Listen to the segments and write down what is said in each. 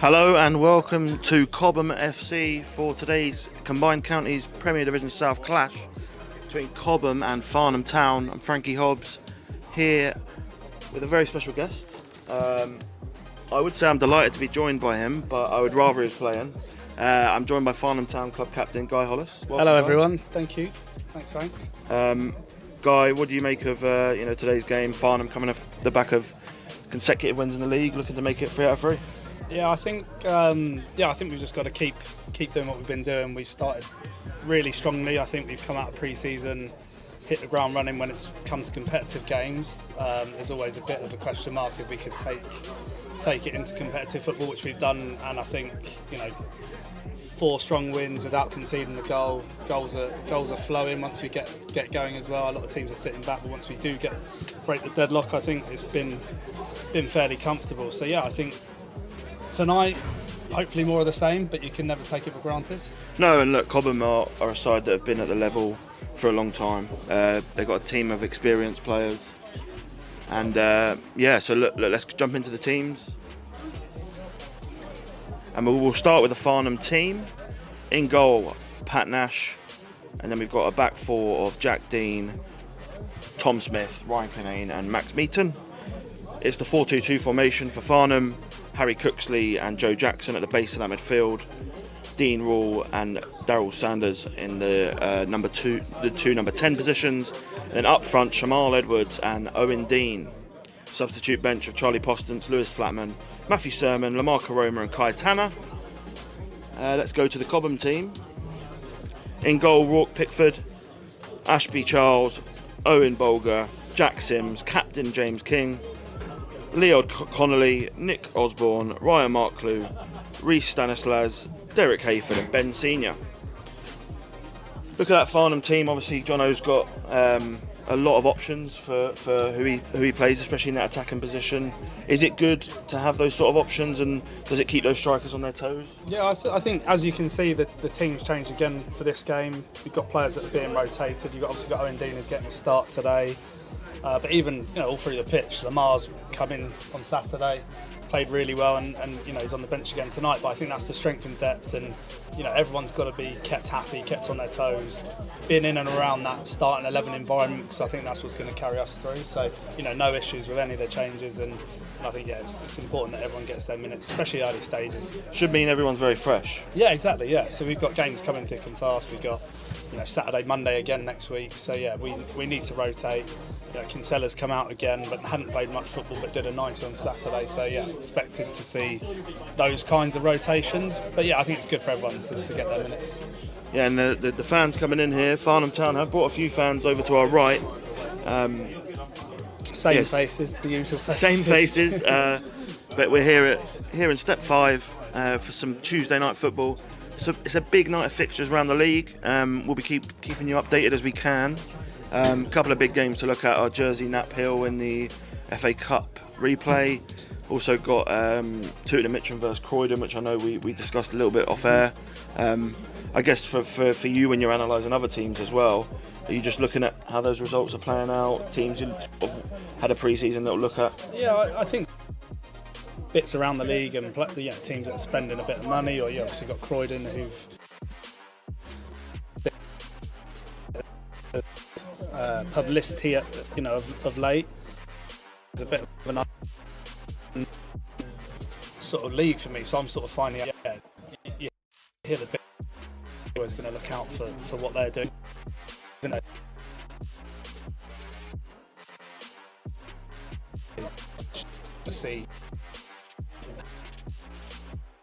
Hello and welcome to Cobham FC for today's Combined Counties Premier Division South clash between Cobham and Farnham Town. I'm Frankie Hobbs here with a very special guest. I would say I'm delighted to be joined by him, but I would rather he was playing. I'm joined by Farnham Town Club Captain Guy Hollis. Welcome, hello everyone, thank you. Thanks Frank. Guy, what do you make of today's game? Farnham coming off the back of consecutive wins in the league, looking to make it 3 out of 3. Yeah, I think we've just got to keep doing what we've been doing. We've started really strongly. I think we've come out of pre-season, hit the ground running when it's come to competitive games. There's always a bit of a question mark if we could take it into competitive football, which we've done. And I think 4 strong wins without conceding the goal. Goals are flowing once we get going as well. A lot of teams are sitting back, but once we do break the deadlock, I think it's been fairly comfortable. So yeah, I think tonight, hopefully more of the same, but you can never take it for granted. No, and look, Cobham are a side that have been at the level for a long time. They've got a team of experienced players. And so look, let's jump into the teams. And we'll start with the Farnham team. In goal, Pat Nash. And then we've got a back 4 of Jack Dean, Tom Smith, Ryan Kinane and Max Meaton. It's the 4-2-2 formation for Farnham. Harry Cooksley and Joe Jackson at the base of that midfield. Dean Rule and Daryl Sanders in the number 10 positions. And then up front, Shamal Edwards and Owen Dean. Substitute bench of Charlie Postance, Lewis Flatman, Matthew Sermon, Lamar Karoma and Kai Tanner. Let's go to the Cobham team. In goal, Rourke Pickford, Ashby Charles, Owen Bolger, Jack Sims, Captain James King, Leod Connolly, Nick Osborne, Ryan Marklew, Reece Stanislas, Derek Hayford and Ben Senior. Look at that Farnham team. Obviously, Jono's got a lot of options for who he plays, especially in that attacking position. Is it good to have those sort of options, and does it keep those strikers on their toes? Yeah, I think as you can see, the team's changed again for this game. You've got players that are being rotated. You've obviously got Owen Dean who's getting a start today. But even all through the pitch, Lamar's come in on Saturday, played really well, and he's on the bench again tonight. But I think that's the strength and depth, and everyone's got to be kept happy, kept on their toes, being in and around that starting 11 environment, because I think that's what's going to carry us through. So no issues with any of the changes, and I think it's important that everyone gets their minutes, especially early stages. Should mean everyone's very fresh. Yeah, exactly. Yeah, so we've got games coming thick and fast. We've got Saturday, Monday again next week. So yeah, we need to rotate. Kinsella's come out again, but hadn't played much football, but did a 90 on Saturday. So yeah, expected to see those kinds of rotations. But yeah, I think it's good for everyone to get their minutes. Yeah, and the fans coming in here, Farnham Town have brought a few fans over to our right. Same faces, the usual faces. Same faces, but we're here in Step 5 for some Tuesday night football. So it's a big night of fixtures around the league. We'll be keeping you updated as we can. A couple of big games to look at are Jersey Nap Hill in the FA Cup replay. Also got Tooting and Mitcham versus Croydon, which I know we discussed a little bit off air. I guess for you when you're analysing other teams as well, are you just looking at how those results are playing out? Teams you had a pre-season that'll look at? Yeah, I think bits around the league and teams that are spending a bit of money, or you obviously got Croydon who've publicity of late. It's a bit of an sort of league for me, so I'm sort of finding out. Yeah, you hear the bit. Always going to look out for what they're doing. To see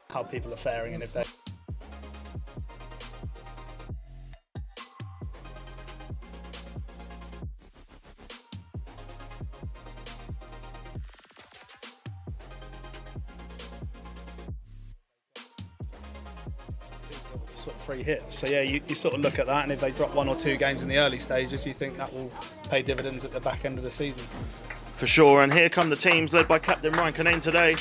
how people are faring and if they're sort of free hit. So yeah, you sort of look at that, and if they drop 1 or 2 games in the early stages, you think that will pay dividends at the back end of the season. For sure, and here come the teams led by Captain Ryan Kinane today.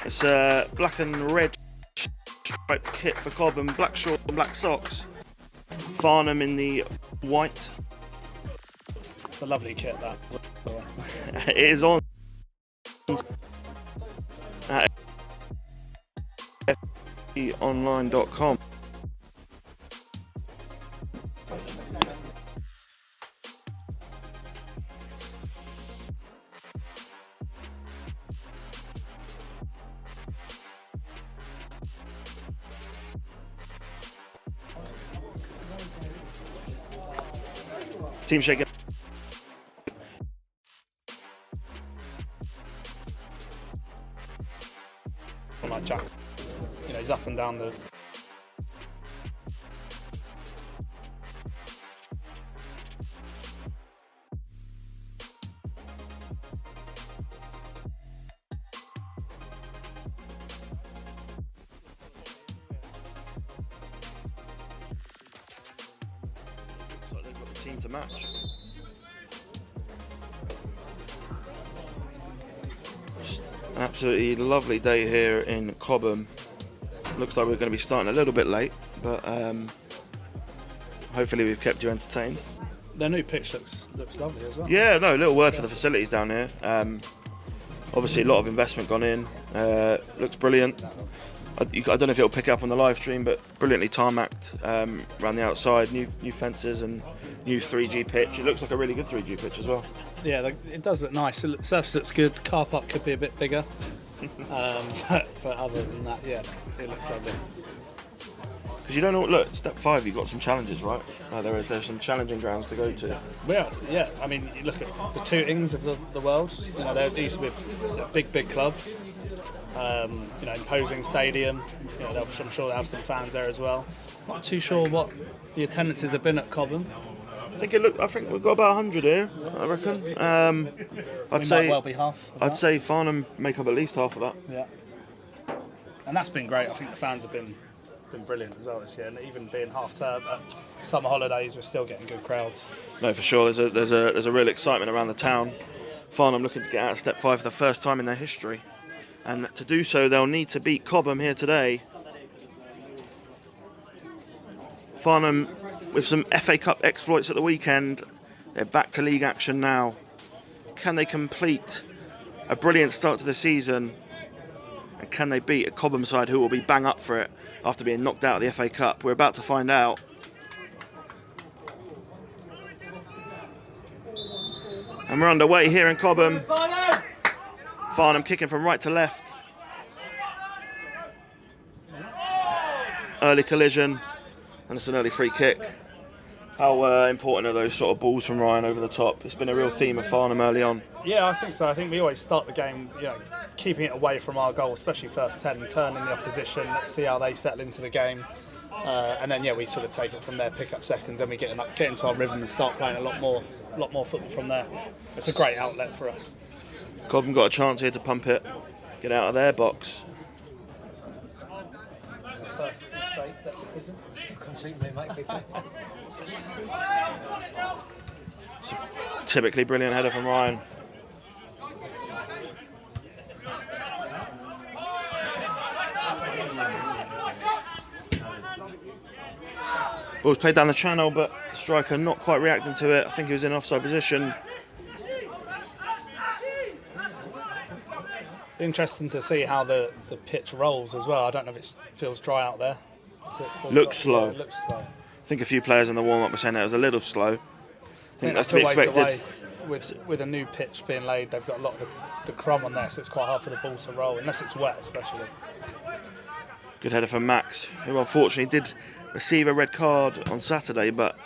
It's a black and red striped kit for Cobham, black shorts and black socks. Farnham in the white. It's a lovely kit, that. It is on farnhamonline.com. Team shaking. Like Jack, he's up and down the. Like they've got the team to match. Just absolutely lovely day here in Cobham. Looks like we're going to be starting a little bit late, but hopefully we've kept you entertained. Their new pitch looks lovely as well. Yeah, no, a little word for the facilities down here. Obviously a lot of investment gone in. Looks brilliant. I don't know if it'll pick up on the live stream, but brilliantly tarmacked around the outside, new fences and new 3G pitch. It looks like a really good 3G pitch as well. Yeah, it does look nice. Surface looks good. The car park could be a bit bigger. But other than that, yeah, it looks lovely. Because you don't know, look, step 5, you've got some challenges, right? There's some challenging grounds to go to. Yeah, I mean, you look at the Tootings of the world. They used to be a big club. Imposing stadium. I'm sure they have some fans there as well. Not too sure what the attendances have been at Cobham. I think we've got about 100 here. I reckon. I'd say might well be half. I'd say Farnham make up at least half of that. Yeah, and that's been great. I think the fans have been brilliant as well this year, and even being half term, summer holidays, we're still getting good crowds. No, for sure. There's a real excitement around the town. Farnham looking to get out of step 5 for the first time in their history, and to do so, they'll need to beat Cobham here today. Farnham, with some FA Cup exploits at the weekend, they're back to league action now. Can they complete a brilliant start to the season? And can they beat a Cobham side who will be bang up for it after being knocked out of the FA Cup? We're about to find out. And we're underway here in Cobham. Farnham kicking from right to left. Early collision. And it's an early free kick. How important are those sort of balls from Ryan over the top? It's been a real theme of Farnham early on. Yeah, I think so. I think we always start the game, keeping it away from our goal, especially first 10, turning the opposition, let's see how they settle into the game. And then, we sort of take it from there, pick up seconds, and we get into our rhythm and start playing a lot more football from there. It's a great outlet for us. Cobham got a chance here to pump it, get out of their box. First mistake, that decision. It's a typically brilliant header from Ryan. Ball's played down the channel, but the striker not quite reacting to it. I think he was in offside position. Interesting to see how the pitch rolls as well. I don't know if it feels dry out there. Looks slow. Yeah, it looks slow. I think a few players in the warm-up were saying that it was a little slow. I think that's to be always expected. The way with a new pitch being laid, they've got a lot of the crumb on there, so it's quite hard for the ball to roll, unless it's wet especially. Good header from Max, who unfortunately did receive a red card on Saturday, but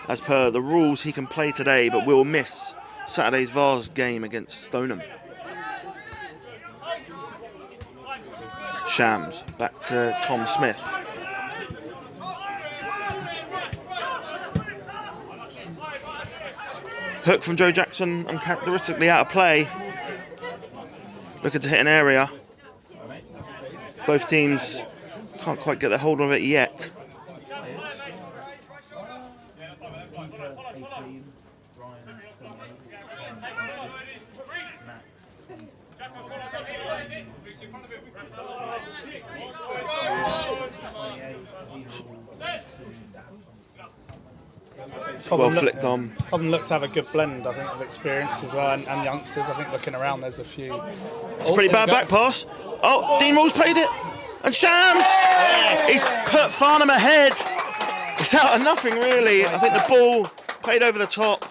as per the rules, he can play today, but will miss Saturday's Vars game against Stoneham. Shams, back to Tom Smith. Hook from Joe Jackson, uncharacteristically out of play. Looking to hit an area. Both teams can't quite get their hold of it yet. Well flicked on. Cobham looks to have a good blend, I think, of experience as well, and youngsters. I think looking around, there's a few. It's a pretty bad back pass. Oh, Dean Rawls played it. And Shams! He's put Farnham ahead. It's out of nothing, really. I think the ball played over the top,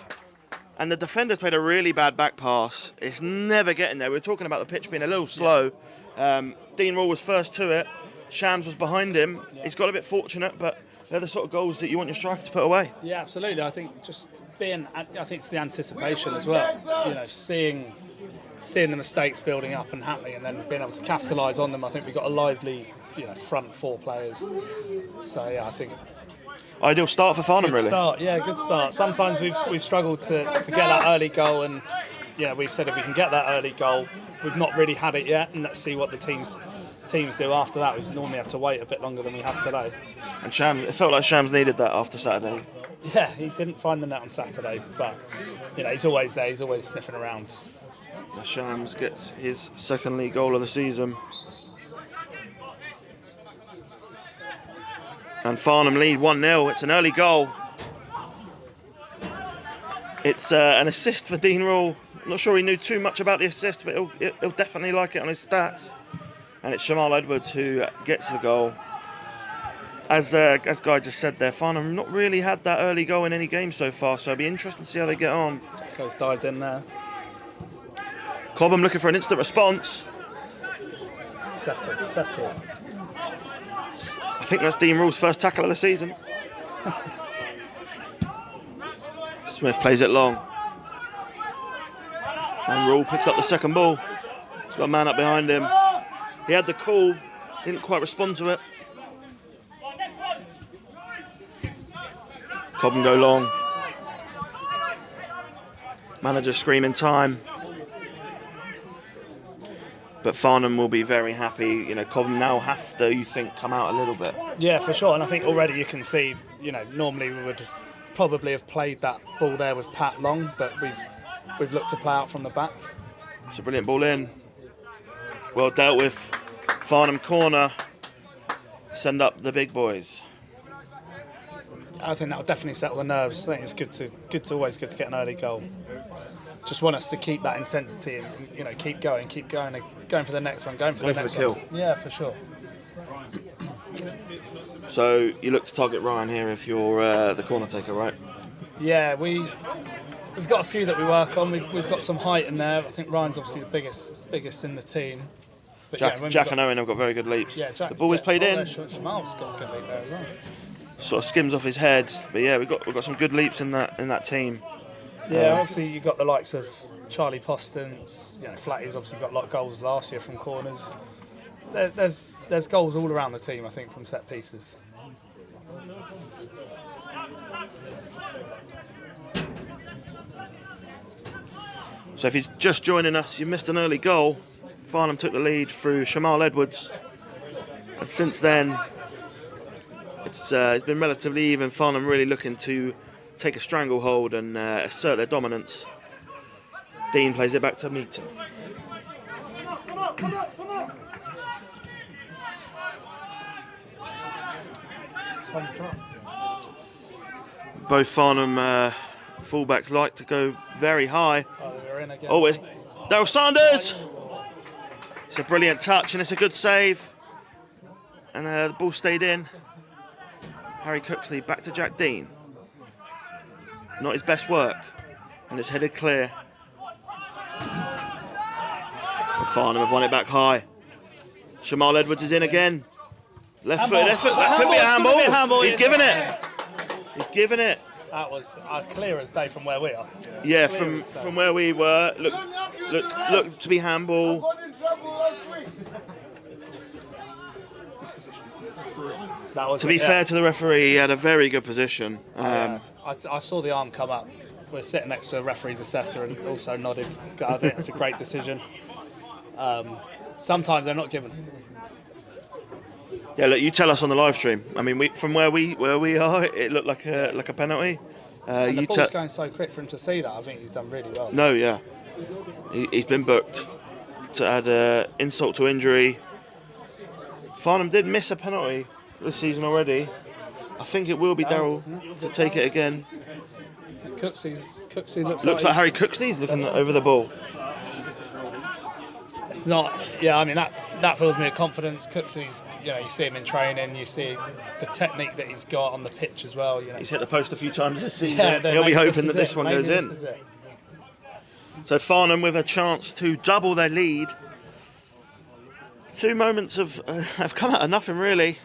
and the defenders played a really bad back pass. It's never getting there. We were talking about the pitch being a little slow. Dean Rule was first to it. Shams was behind him. He's got a bit fortunate, but they're the sort of goals that you want your striker to put away. Yeah, absolutely. I think I think it's the anticipation as well. You know, seeing the mistakes building up and happening, and then being able to capitalise on them. I think we've got a lively, front four players. So yeah, I think ideal start for Farnham, really. Good start. Sometimes we've struggled to get that early goal, and we've said if we can get that early goal, we've not really had it yet, and let's see what the teams do after that. We've normally had to wait a bit longer than we have today. And it felt like Shams needed that after Saturday. Yeah, he didn't find the net on Saturday, but he's always there. He's always sniffing around. Shams gets his second league goal of the season. And Farnham lead 1-0. It's an early goal. It's an assist for Dean Rule. I'm not sure he knew too much about the assist, but he'll definitely like it on his stats. And it's Jamal Edwards who gets the goal. As Guy just said there, Farnham not really had that early goal in any game so far, so it'll be interesting to see how they get on. Jacko's dived in there. Cobham looking for an instant response. Settle. I think that's Dean Rule's first tackle of the season. Smith plays it long. And Rule picks up the second ball. He's got a man up behind him. He had the call, didn't quite respond to it. Cobham go long. Manager screaming time. But Farnham will be very happy. Cobham now have to, you think, come out a little bit. Yeah, for sure. And I think already you can see, normally we would probably have played that ball there with Pat long, but we've looked to play out from the back. It's a brilliant ball in. Well dealt with. Farnham corner. Send up the big boys. I think that will definitely settle the nerves. I think it's always good to get an early goal. Just want us to keep that intensity and keep going and going for the next one, going for the next kill. one. Yeah, for sure. So you look to target Ryan here if you're the corner taker, right? Yeah, we've got a few that we work on. We've got some height in there. I think Ryan's obviously the biggest in the team. But Jack and Owen have got very good leaps. Yeah, the ball is played in. Jamal's got a good leap there as well. Sort of skims off his head, but yeah, we've got some good leaps in that team. Yeah, obviously you've got the likes of Charlie Postons. Flatty's obviously got a lot of goals last year from corners. There's goals all around the team, I think, from set pieces. So if he's just joining us, you missed an early goal. Farnham took the lead through Jamal Edwards, and since then it's been relatively even. Farnham really looking to take a stranglehold and assert their dominance. Dean plays it back to Meaton. Both Farnham fullbacks like to go very high. They're in again. Oh, it's Daryl Sanders! It's a brilliant touch and it's a good save. And the ball stayed in. Harry Cooksley back to Jack Dean. Not his best work. And it's headed clear. And Farnham have won it back high. Jamal Edwards is in again. Left foot effort. That could be a handball. He's given it. He's given it. That was clear as day from where we are. Yeah, from where we were. Looked to be handball. To be fair to the referee, he had a very good position. I saw the arm come up. We're sitting next to a referee's assessor and also nodded. I think it's a great decision. Sometimes they're not given. Yeah, look, you tell us on the live stream. I mean, from where we are, it looked like a penalty. And the ball's going so quick for him to see that. I think he's done really well. No, yeah, he's been booked to add insult to injury. Farnham did miss a penalty this season already. I think it will be Daryl to take it again. Cooksley looks like Harry Cooksley's looking over the ball. It's not. Yeah, I mean that fills me with confidence. Cooksy's, you see him in training, you see the technique that he's got on the pitch as well. He's hit the post a few times this season. Yeah, He'll be hoping that this one maybe goes in. This is it. So Farnham with a chance to double their lead. 2 moments have come out of nothing really.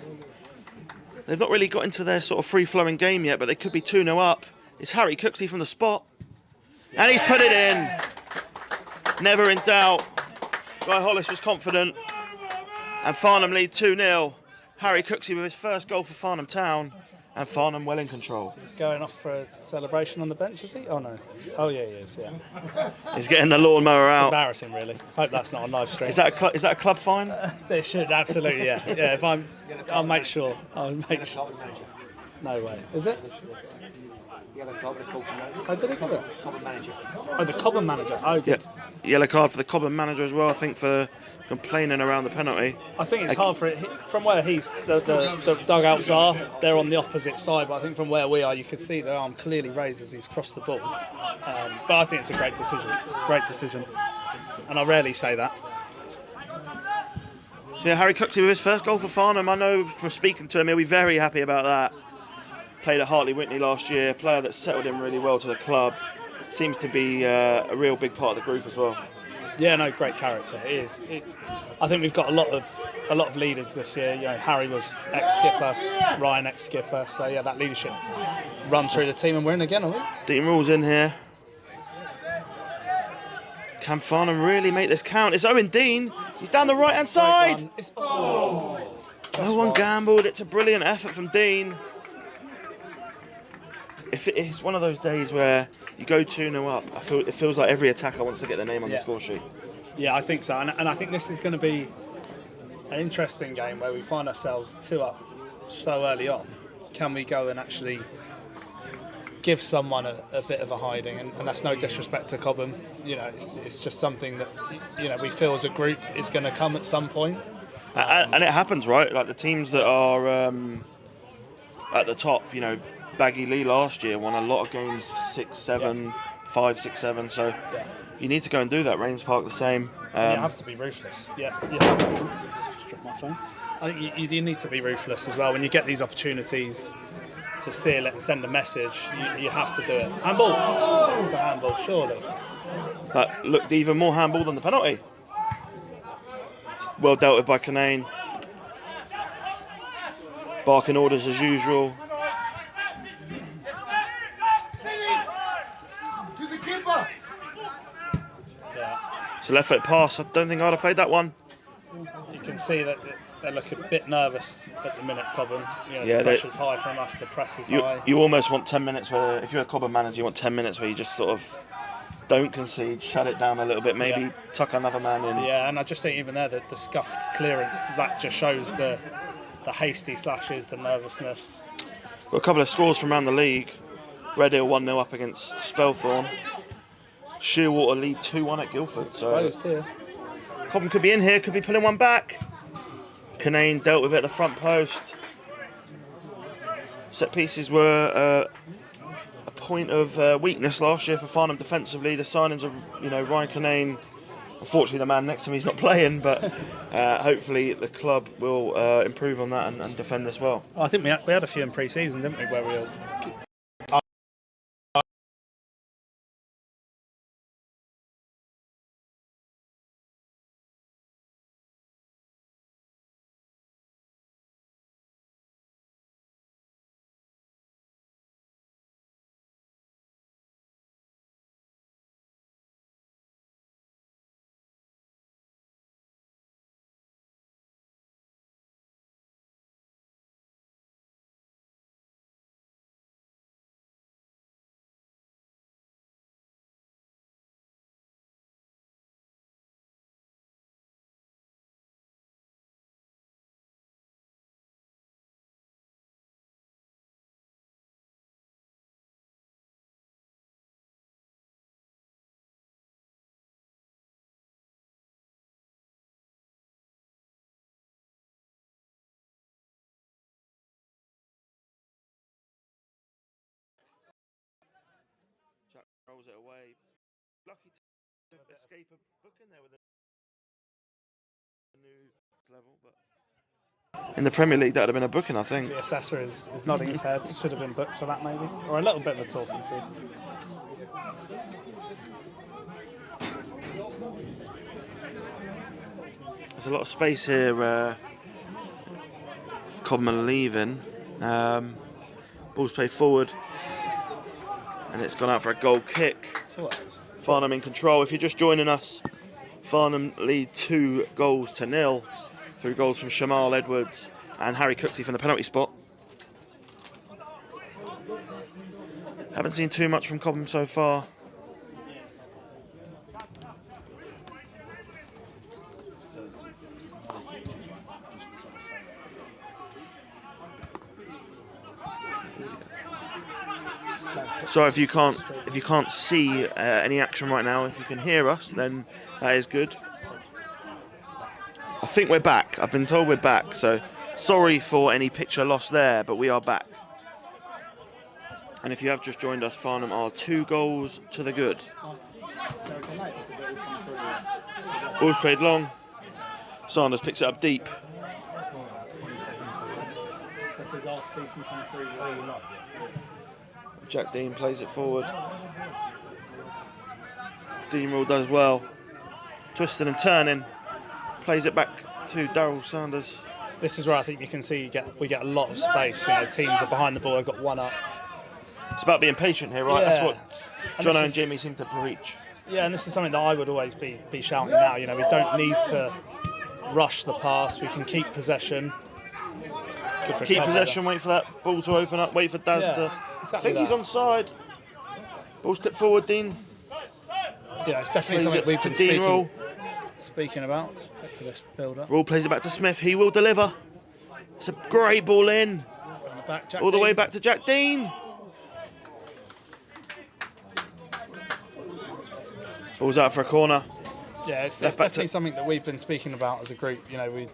They've not really got into their sort of free-flowing game yet, but they could be 2-0 up. It's Harry Cooksey from the spot. And he's put it in. Never in doubt. Guy Hollis was confident. And Farnham lead 2-0. Harry Cooksey with his first goal for Farnham Town. And Farnham well in control. He's going off for a celebration on the bench, is he? Oh, no. Oh, yeah, he is, yeah. He's getting the lawnmower out. Embarrassing, really. Hope that's not on live stream. Is that a club fine? They should, absolutely, yeah. Yeah, I'll make sure. No way. Is it? Oh, did he give it? Cobham manager. Oh, the Cobham manager. Oh, good. Yeah. Yellow card for the Cobham manager as well, I think, for complaining around the penalty. I think it's hard for it. From where the dugouts are, they're on the opposite side, but I think from where we are, you can see the arm clearly raised as he's crossed the ball. But I think it's a great decision. Great decision. And I rarely say that. So yeah, Harry Cooksey with his first goal for Farnham. I know from speaking to him, he'll be very happy about that. Played at Hartley Whitney last year, player that settled in really well to the club. Seems to be a real big part of the group as well. Yeah, no, great character. It is. I think we've got a lot of leaders this year. Harry was ex-skipper, Ryan ex-skipper. So yeah, that leadership run through the team, and we're in again, aren't we? Dean Rule's in here. Can Farnham really make this count? It's Owen Dean. He's down the right-hand side. No one gambled. It's a brilliant effort from Dean. If it's one of those days where you go 2-0 up, it feels like every attacker wants to get their name on the score sheet. Yeah, I think so. And I think this is going to be an interesting game where we find ourselves 2 up so early on. Can we go and actually give someone a bit of a hiding? And that's no disrespect to Cobham. It's just something that, we feel as a group is going to come at some point. And it happens, right? Like the teams that are at the top, Baggy Lee last year won a lot of games 6-7, 5-6-7. So you need to go and do that. Rains Park the same. You have to be ruthless. Yeah, you have to. Just dropped my phone. I think you need to be ruthless as well when you get these opportunities to seal it and send a message. You have to do it. Handball. It's a handball, surely. That looked even more handball than the penalty. Well dealt with by Canane. Barking orders as usual. It's a left foot pass. I don't think I'd have played that one. You can see that they look a bit nervous at the minute, Cobham. The pressure's high from us, the press is high. You almost want 10 minutes where, if you're a Cobham manager, you want 10 minutes where you just sort of don't concede, shut it down a little bit, maybe tuck another man in. Yeah, and I just think even there, the scuffed clearance, that just shows the hasty slashes, the nervousness. Got a couple of scores from around the league. Redhill 1-0 up against Spelthorne. Shearwater lead 2-1 at Guildford. So Cobham could be in here, could be pulling one back. Canane dealt with it at the front post. Set pieces were a point of weakness last year for Farnham defensively. The signings of Ryan Canane. Unfortunately, the man next to me is not playing, but hopefully the club will improve on that and defend this well. I think we had a few in pre-season, didn't we, where we were... Jack rolls it away. Lucky to escape a book in there with level, but in the Premier League, that would have been a booking, I think. The assessor is nodding his head. Should have been booked for that, maybe. Or a little bit of a talking to. There's a lot of space here. Cobham are leaving. Ball's played forward, and it's gone out for a goal kick. Farnham in control. If you're just joining us, Farnham lead 2-0 through goals from Shamal Edwards and Harry Cooksley from the penalty spot. Haven't seen too much from Cobham so far. So if you can't see any action right now, if you can hear us, then that is good. I think we're back. I've been told we're back, so sorry for any picture loss there, but we are back. And if you have just joined us, Farnham are 2 goals to the good. Ball's played long. Sanders picks it up deep. Jack Dean plays it forward. Dean Rule does well. Twisting and turning. Plays it back to Daryl Sanders. This is where I think you can see we get a lot of space. You know, teams are behind the ball. I've got one up. It's about being patient here, right? Yeah. That's what Jono and Jimmy seem to preach. Yeah, and this is something that I would always be shouting now. You know, we don't need to rush the pass. We can keep possession. Keep possession, wait for that ball to open up, wait for Daz to... Exactly I think he's onside. Ball's tipped forward, Dean. Yeah, it's definitely something we've been speaking about for this build-up. Rule plays it back to Smith. He will deliver. It's a great ball in. All the way back to Jack Dean. Ball's out for a corner. Yeah, it's definitely something that we've been speaking about as a group. You know, we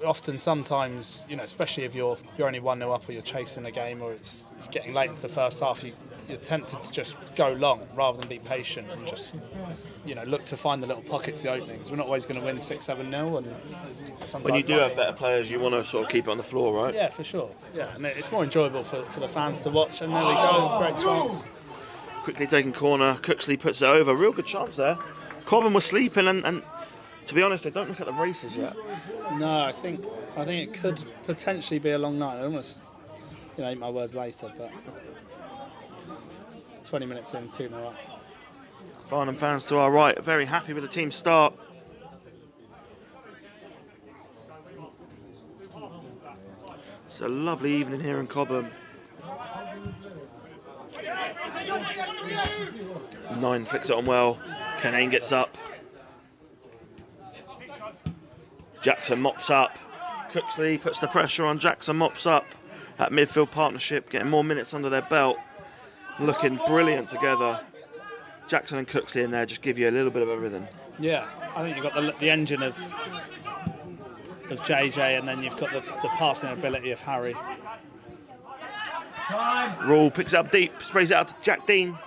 often, sometimes, you know, especially if you're only 1-0 up or you're chasing a game or it's getting late into the first half, you're tempted to just go long rather than be patient and just, you know, look to find the little pockets, the openings. We're not always going to win 6-7-0, and sometimes when you do have better players, you want to sort of keep it on the floor, right? Yeah, for sure. Yeah, and it's more enjoyable for the fans to watch. And there we go, great chance. Quickly taken corner. Cooksley puts it over. Real good chance there. Cobham was sleeping, and to be honest, they don't look at the races yet. No, I think it could potentially be a long night. I almost, you know, eat my words later, but 20 minutes in, 2-0 up. Farnham fans to our right, very happy with the team's start. It's a lovely evening here in Cobham. 9 flicks it on well. Canane gets up. Jackson mops up. Cooksley puts the pressure on. Jackson mops up. That midfield partnership getting more minutes under their belt. Looking brilliant together. Jackson and Cooksley in there just give you a little bit of everything. Yeah, I think you've got the engine of JJ, and then you've got the passing ability of Harry. Rule picks it up deep, sprays it out to Jack Dean.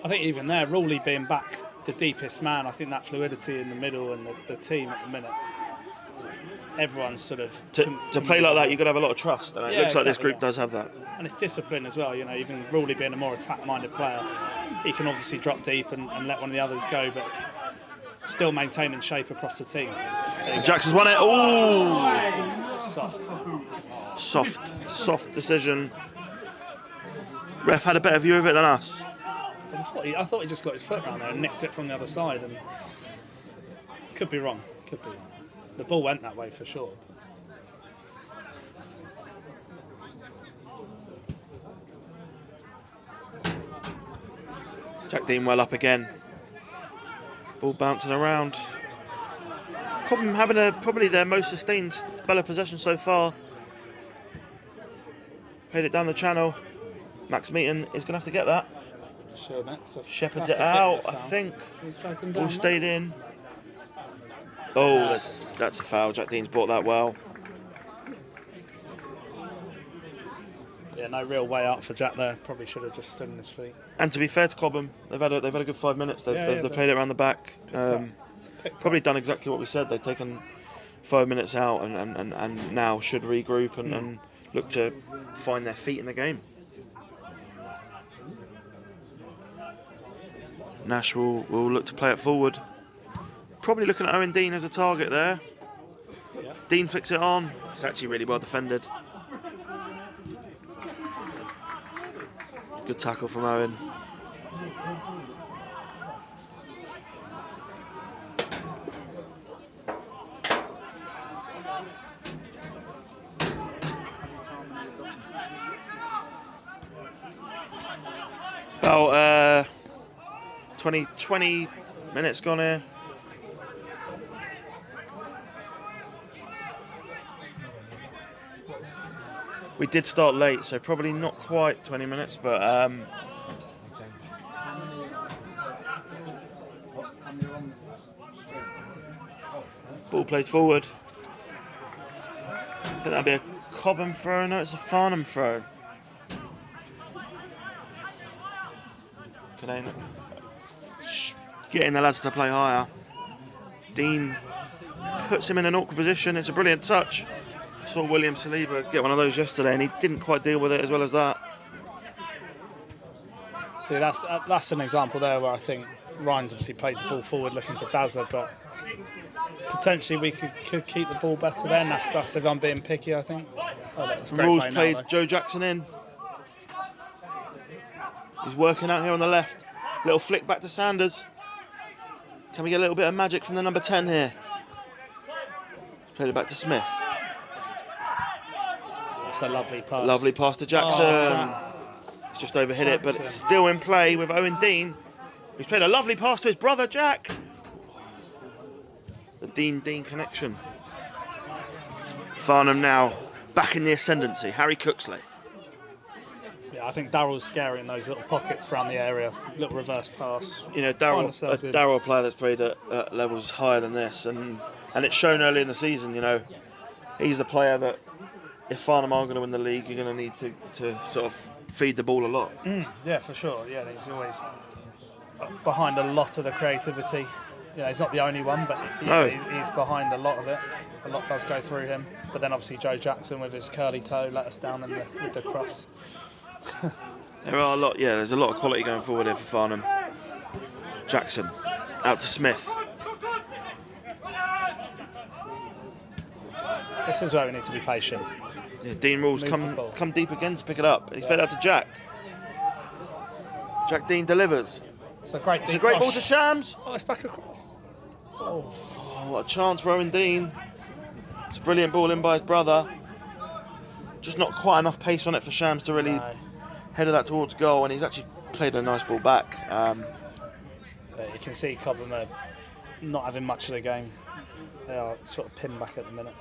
I think even there, Rowley being back the deepest man, I think that fluidity in the middle and the team at the minute, everyone's sort of... To play like that, you've got to have a lot of trust, and it looks like this group does have that. And it's discipline as well, you know, even Rowley being a more attack-minded player, he can obviously drop deep and let one of the others go, but still maintaining shape across the team. Jackson's won it. Ooh! Soft decision. Ref had a better view of it than us. I thought he just got his foot around there and nicked it from the other side, and could be wrong. The ball went that way for sure. Jack Dean well up again. Ball bouncing around. Cobham having probably their most sustained spell of possession so far. Played it down the channel. Max Meaton is going to have to get that. Sure, Shepherds it out, I think. Ball stayed in. Oh, that's a foul. Jack Dean's brought that well. Yeah, no real way out for Jack there. Probably should have just stood on his feet. And to be fair to Cobham, they've had a good 5 minutes. They've played it around the back. Picked picked Probably up. done exactly what we said. They've taken 5 minutes out and now should regroup and look to find their feet in the game. Nash will look to play it forward. Probably looking at Owen Dean as a target there. Yeah. Dean flicks it on. It's actually really well defended. Good tackle from Owen. About 20 minutes gone here. We did start late, so probably not quite 20 minutes, but ball plays forward. I think that'd be a Cobham throw. No, it's a Farnham throw. Getting the lads to play higher. Dean puts him in an awkward position. It's a brilliant touch. Saw William Saliba get one of those yesterday, and he didn't quite deal with it as well as that. See, that's an example there where I think Ryan's obviously played the ball forward looking for Dazza, but potentially we could keep the ball better there. That's if I'm being picky, I think. Oh, that's great Rules play now, played though. Joe Jackson in. He's working out here on the left. Little flick back to Sanders. Can we get a little bit of magic from the number 10 here? Played it back to Smith. That's a lovely pass. Lovely pass to Jackson. He's just overhit it, but it's still in play with Owen Dean. He's played a lovely pass to his brother, Jack. The Dean connection. Farnham now back in the ascendancy. Harry Cooksley. Yeah, I think Darrell's scary in those little pockets around the area. Little reverse pass. You know, Darrell, a player that's played at levels higher than this, and it's shown early in the season. You know, he's the player that if Farnham are going to win the league, you're going to need to sort of feed the ball a lot. Yeah, for sure. Yeah, he's always behind a lot of the creativity. You know, he's not the only one, but he's behind a lot of it. A lot does go through him. But then obviously Joe Jackson with his curly toe let us down with the cross. There are a lot, yeah, there's a lot of quality going forward here for Farnham. Jackson, out to Smith. This is where we need to be patient. Yeah, Dean Rules come deep again to pick it up. He's played out to Jack. Jack Dean delivers. It's a great ball to Shams. Oh, it's back across. Oh, what a chance for Owen Dean. It's a brilliant ball in by his brother. Just not quite enough pace on it for Shams to really header that towards goal, and he's actually played a nice ball back. You can see Cobham are not having much of the game. They are sort of pinned back at the minute.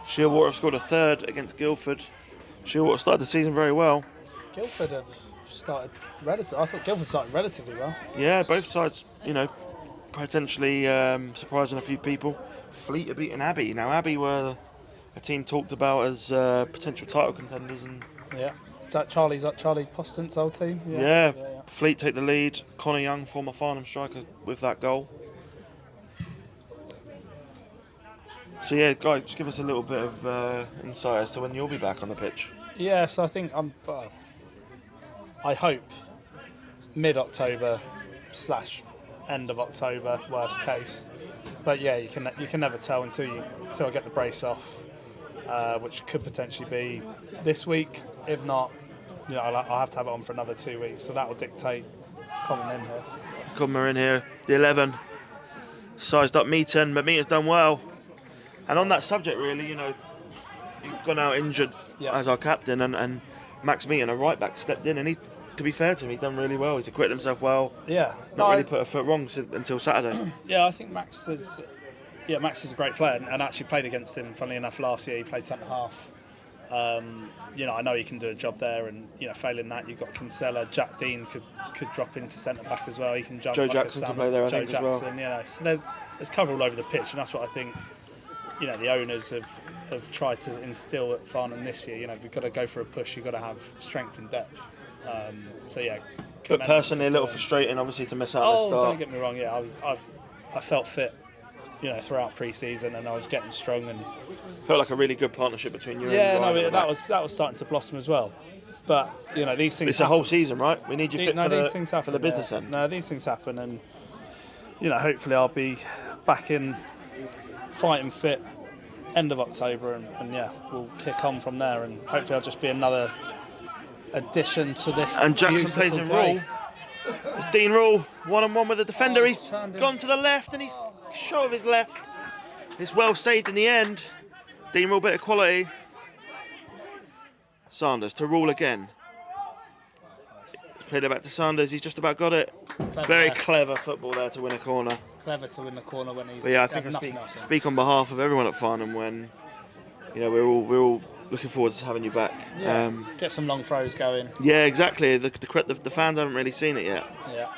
Shearwater have scored a third against Guildford. Shearwater started the season very well. Guildford have started I thought Guildford started relatively well. Yeah, both sides, you know, potentially surprising a few people. Fleet have beaten Abbey. Now, Abbey were a team talked about as potential title contenders. And yeah. Is that Charlie Postant's old team? Yeah. Fleet take the lead. Connor Young, former Farnham striker, with that goal. So yeah, guys, just give us a little bit of insight as to when you'll be back on the pitch. Yeah, so I think I hope mid-October / end of October, worst case. But yeah, you can never tell until I get the brace off, which could potentially be this week. If not, you know, I'll have to have it on for another 2 weeks. So that will dictate Cobham in here. Cobham are in here. The 11 sized up Meaton, but Meaton's done well. And on that subject, really, you know, you've gone out injured as our captain, and Max Meaton, a right back, stepped in, and to be fair to him, he's done really well. He's acquitted himself well. Yeah, not really put a foot wrong until Saturday. Yeah, I think Max is a great player, and actually played against him. Funnily enough, last year he played centre half I know he can do a job there, and failing that, you've got Kinsella. Jack Dean could drop into centre back as well. He can jump. Joe like Jackson a can play there, I Joe think, Jackson, as well. So there's cover all over the pitch, and that's what I think. The owners have tried to instill at Farnham this year. We've got to go for a push. You've got to have strength and depth. But personally, a little frustrating, obviously, to miss out at the start. Don't get me wrong. Yeah, I felt fit, throughout pre-season, and I was getting strong and felt like a really good partnership between you. Yeah, and Ryan that was starting to blossom as well. But these things. It's a whole season, right? We need you fit for the business end. No, these things happen, and hopefully I'll be back in fighting fit end of October, and we'll kick on from there, and hopefully I'll just be another addition to this. And Jackson plays in Rule. It's Dean Rule, 1-on-1 with the defender. He's gone to the left, and he's short of his left. It's well saved in the end. Dean Rule, bit of quality. Sanders to Rule again. He's played it back to Sanders. He's just about got it. Very clever football there to win a corner. Clever to win the corner when he's. But yeah, I think I speak on behalf of everyone at Farnham when we're all looking forward to having you back. Yeah, get some long throws going. Yeah, exactly. The fans haven't really seen it yet. Yeah.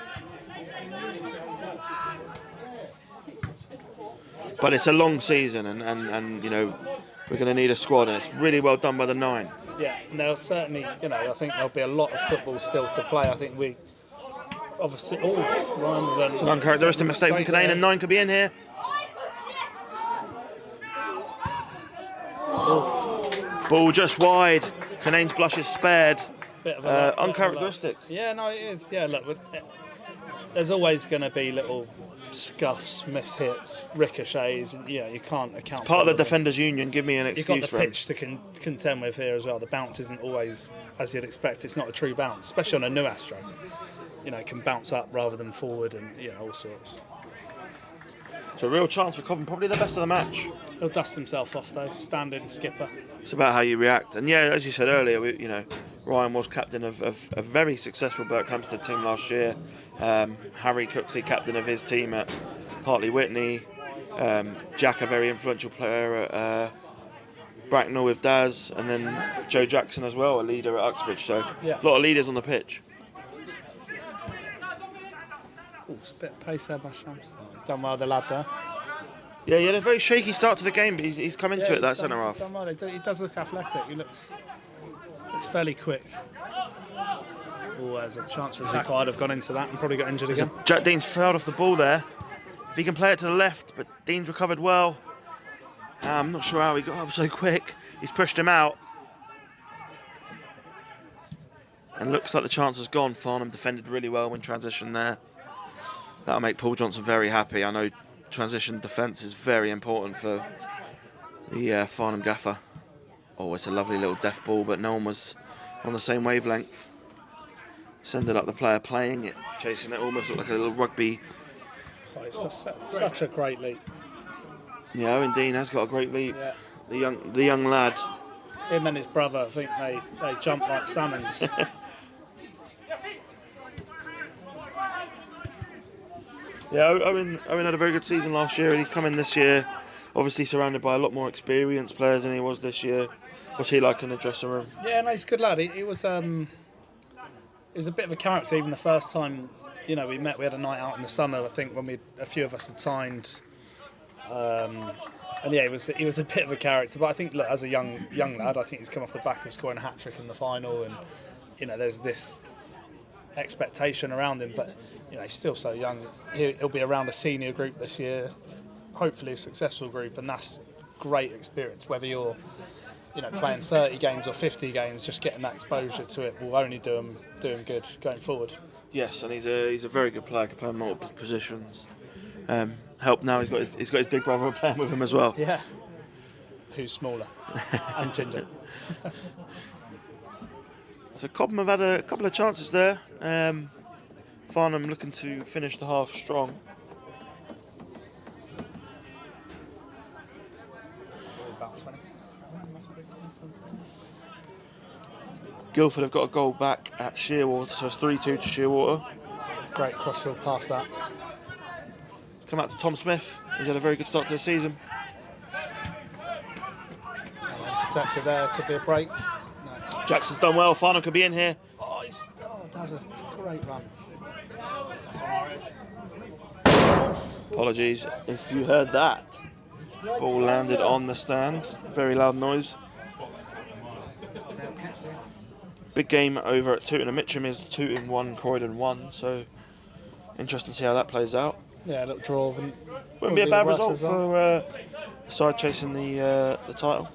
But it's a long season, and we're going to need a squad, and it's really well done by the 9. Yeah, and there'll certainly, I think there'll be a lot of football still to play. I think we obviously. It's an uncharacteristic mistake from Canane, and 9 could be in here. Ball just wide. Canane's blush is spared. Uncharacteristic. Yeah, no, it is. Yeah, look, there's always going to be little scuffs, mishits, ricochets, and you can't account. Part of the defenders' union. Give me an excuse. You've got the pitch to contend with here as well. The bounce isn't always as you'd expect. It's not a true bounce, especially on a new Astro. It can bounce up rather than forward, and all sorts. It's a real chance for Cobham. Probably the best of the match. He'll dust himself off though. Standing skipper. It's about how you react, and yeah, as you said earlier, Ryan was captain of a very successful Berkhamsted team last year. Harry Cooksey, captain of his team at Hartley Whitney. Jack, a very influential player at Bracknell with Daz, and then Joe Jackson as well, a leader at Uxbridge. So a lot of leaders on the pitch. It's a bit of pace there by Shams. He's done well, the lad there. Yeah, he had a very shaky start to the game, but he's come into it, that centre half. Well. He does look athletic. He looks fairly quick. Oh, there's a chance for a tackle. I'd have gone into that and probably got injured again. Jack Dean's failed off the ball there. If he can play it to the left, but Dean's recovered well. I'm not sure how he got up so quick. He's pushed him out. And looks like the chance has gone. Farnham defended really well when transition there. That'll make Paul Johnson very happy. I know transition defence is very important for the Farnham gaffer. Oh, it's a lovely little death ball, but no one was on the same wavelength. Sending up the player playing it, chasing it, almost looked like a little rugby. Oh, he's got such a great leap. Yeah, Owen Dean has got a great leap. Yeah. The young lad. Him and his brother, I think they jump like salmons. Yeah, Owen had a very good season last year, and he's come in this year, obviously surrounded by a lot more experienced players than he was this year. What's he like in the dressing room? Yeah, no, he's a good lad. He was a bit of a character even the first time we met. We had a night out in the summer, I think, when a few of us had signed. And yeah, he was a bit of a character. But I think, look, as a young lad, I think he's come off the back of scoring a hat-trick in the final, and there's this expectation around him, but he's still so young. He'll be around a senior group this year, hopefully a successful group, and that's great experience. Whether you're playing 30 games or 50 games, just getting that exposure to it will only do him good going forward. Yes, and he's a very good player. Can play in multiple positions. Help now. He's got his big brother playing with him as well. Yeah, who's smaller and ginger. So Cobham have had a couple of chances there. Farnham looking to finish the half strong. About 27. Guildford have got a goal back at Shearwater, so it's 3-2 to Shearwater. Great crossfield pass that. Come out to Tom Smith. He's had a very good start to the season. Into intercepted there. Could be a break. No. Jackson's done well. Farnham could be in here. That's a great run. Apologies if you heard that. Ball landed on the stand. Very loud noise. Big game over at Tooting and Mitcham is Tooting 1, Croydon 1. So interesting to see how that plays out. Yeah, a little draw. Wouldn't be a bad result for a side chasing the title.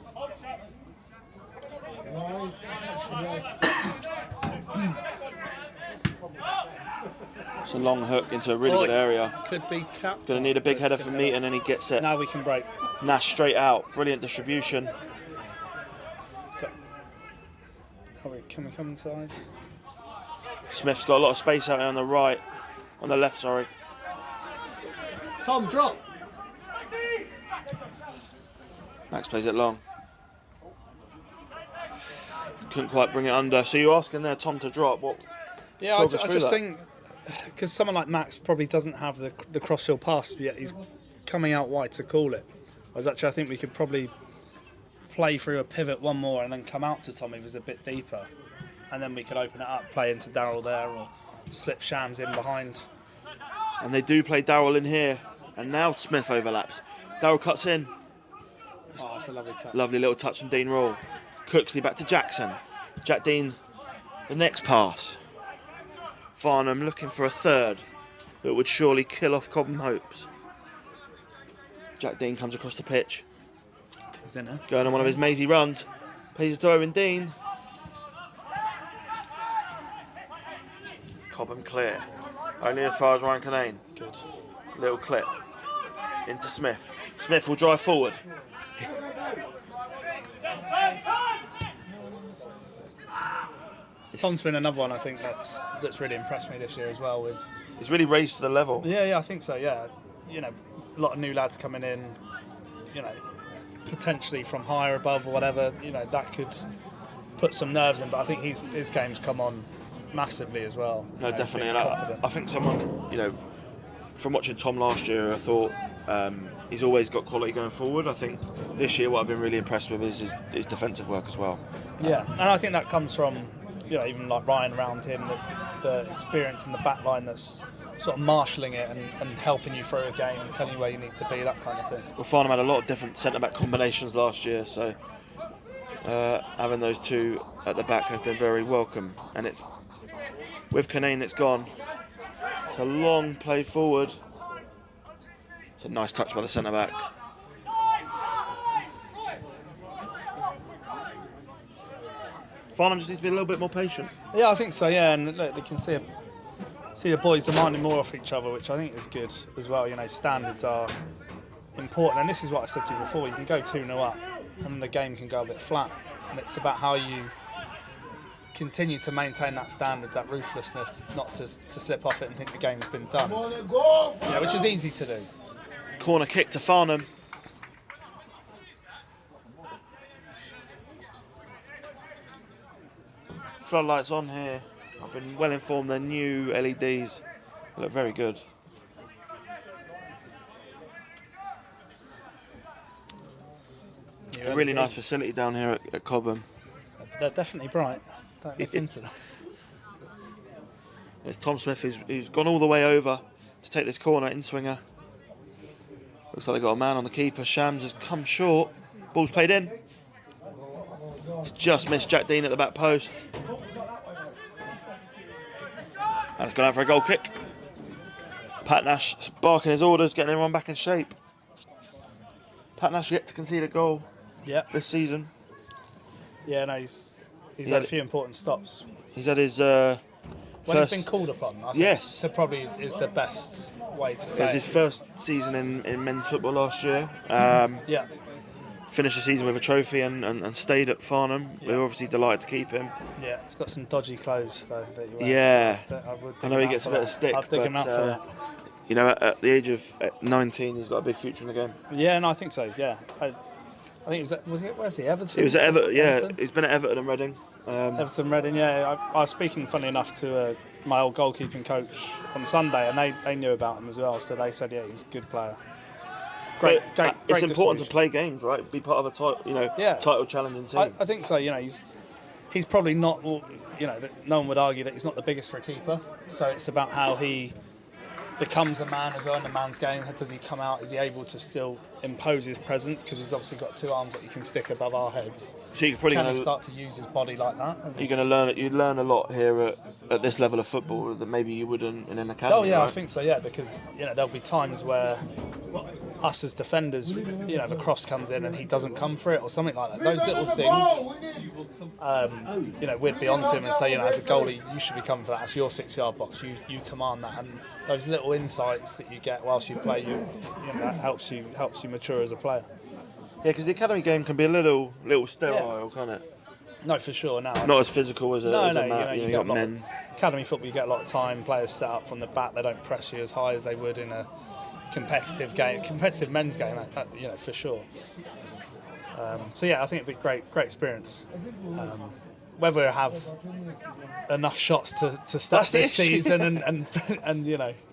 It's a long hook into a really good area. Could be cap. Going to need a big header from Meaton, and he gets it. Now we can break. Nash straight out. Brilliant distribution. Can we come inside? Smith's got a lot of space out here on the right. On the left, sorry. Tom, drop. Max plays it long. Couldn't quite bring it under. So you're asking there, Tom, to drop. What? Yeah, I just think because someone like Max probably doesn't have the cross-field pass yet. He's coming out wide to call it. Whereas actually, I think we could probably play through a pivot one more and then come out to Tom if he's a bit deeper, and then we could open it up, play into Darryl there, or slip Shams in behind. And they do play Darryl in here, and now Smith overlaps. Darryl cuts in. Oh, that's a lovely touch. Lovely little touch from Dean Rawle. Cooksley back to Jackson. Jack Dean, the next pass. Farnham looking for a third that would surely kill off Cobham hopes. Jack Dean comes across the pitch. He's in there. Going on one of his mazy runs. Plays to Owen Dean. Cobham clear. Only as far as Ryan Canane. Good. Little clip. Into Smith. Smith will drive forward. Tom's been another one I think that's really impressed me this year as well. He's really raised to the level. Yeah, I think so. Yeah, a lot of new lads coming in. Potentially from higher above or whatever. That could put some nerves in. But I think his game's come on massively as well. No, definitely. And I think someone, from watching Tom last year, I thought he's always got quality going forward. I think this year what I've been really impressed with is his defensive work as well. Yeah, and I think that comes from even like Ryan around him, the experience in the back line that's sort of marshalling it and helping you through a game and telling you where you need to be, that kind of thing. Well, Farnham had a lot of different centre-back combinations last year, so having those two at the back has been very welcome. And it's with Canane that's gone. It's a long play forward. It's a nice touch by the centre-back. Farnham just needs to be a little bit more patient. Yeah, I think so, yeah. And look, they can see the boys demanding more off each other, which I think is good as well. Standards are important. And this is what I said to you before. You can go 2-0 up and the game can go a bit flat. And it's about how you continue to maintain that standards, that ruthlessness, not to slip off it and think the game's been done. Yeah, which is easy to do. Corner kick to Farnham. Floodlights on here. I've been well informed they're new LEDs. They look very good. A really nice facility down here at Cobham. They're definitely bright. Don't look into them. It's Tom Smith who's gone all the way over to take this corner in swinger. Looks like they've got a man on the keeper. Shams has come short. Ball's played in. It's just missed Jack Dean at the back post. And it's gone out for a goal kick. Pat Nash barking his orders, getting everyone back in shape. Pat Nash yet to concede a goal this season. Yeah, no, he's had a few important stops. He's had his he's been called upon, I think. Yes. So probably is the best way to say it was his first season in men's football last year. Yeah. Finished the season with a trophy and stayed at Farnham. Yeah. We were obviously delighted to keep him. Yeah, he's got some dodgy clothes though that you wear. Yeah. I know he gets a bit of stick. I'd dig him out for that. At the age of 19, he's got a big future in the game. Yeah, no, I think so. Yeah, I think where's he? Everton. He was at Everton. Yeah, he's been at Everton and Reading. Everton, Reading. Yeah, I was speaking, funny enough, to my old goalkeeping coach on Sunday, and they knew about him as well. So they said, yeah, he's a good player. great it's important to distribution. play games, right? Be part of a title challenging team. I think so. He's probably not. No one would argue that he's not the biggest for a keeper. So it's about how he becomes a man as well in the man's game. Does he come out? Is he able to still impose his presence? Because he's obviously got 2 arms that he can stick above our heads. So you're probably Can going he to start to use his body like that? you're going to learn it. You learn a lot here at this level of football that maybe you wouldn't in an academy. Oh yeah, right? I think so. Yeah, because there'll be times where us as defenders, the cross comes in and he doesn't come for it or something like that. Those little things, we'd be onto him and say, as a goalie, you should be coming for that. That's your 6-yard box. You command that, and those little insights that you get whilst you play, that helps you mature as a player. Yeah, because the academy game can be a little sterile, can't it? No, for sure. Now, not as physical as a mat. You got men. Academy football, you get a lot of time. Players set up from the back. They don't press you as high as they would in a competitive men's game. For sure. So yeah, I think it'd be great experience. Whether we have enough shots to start this season and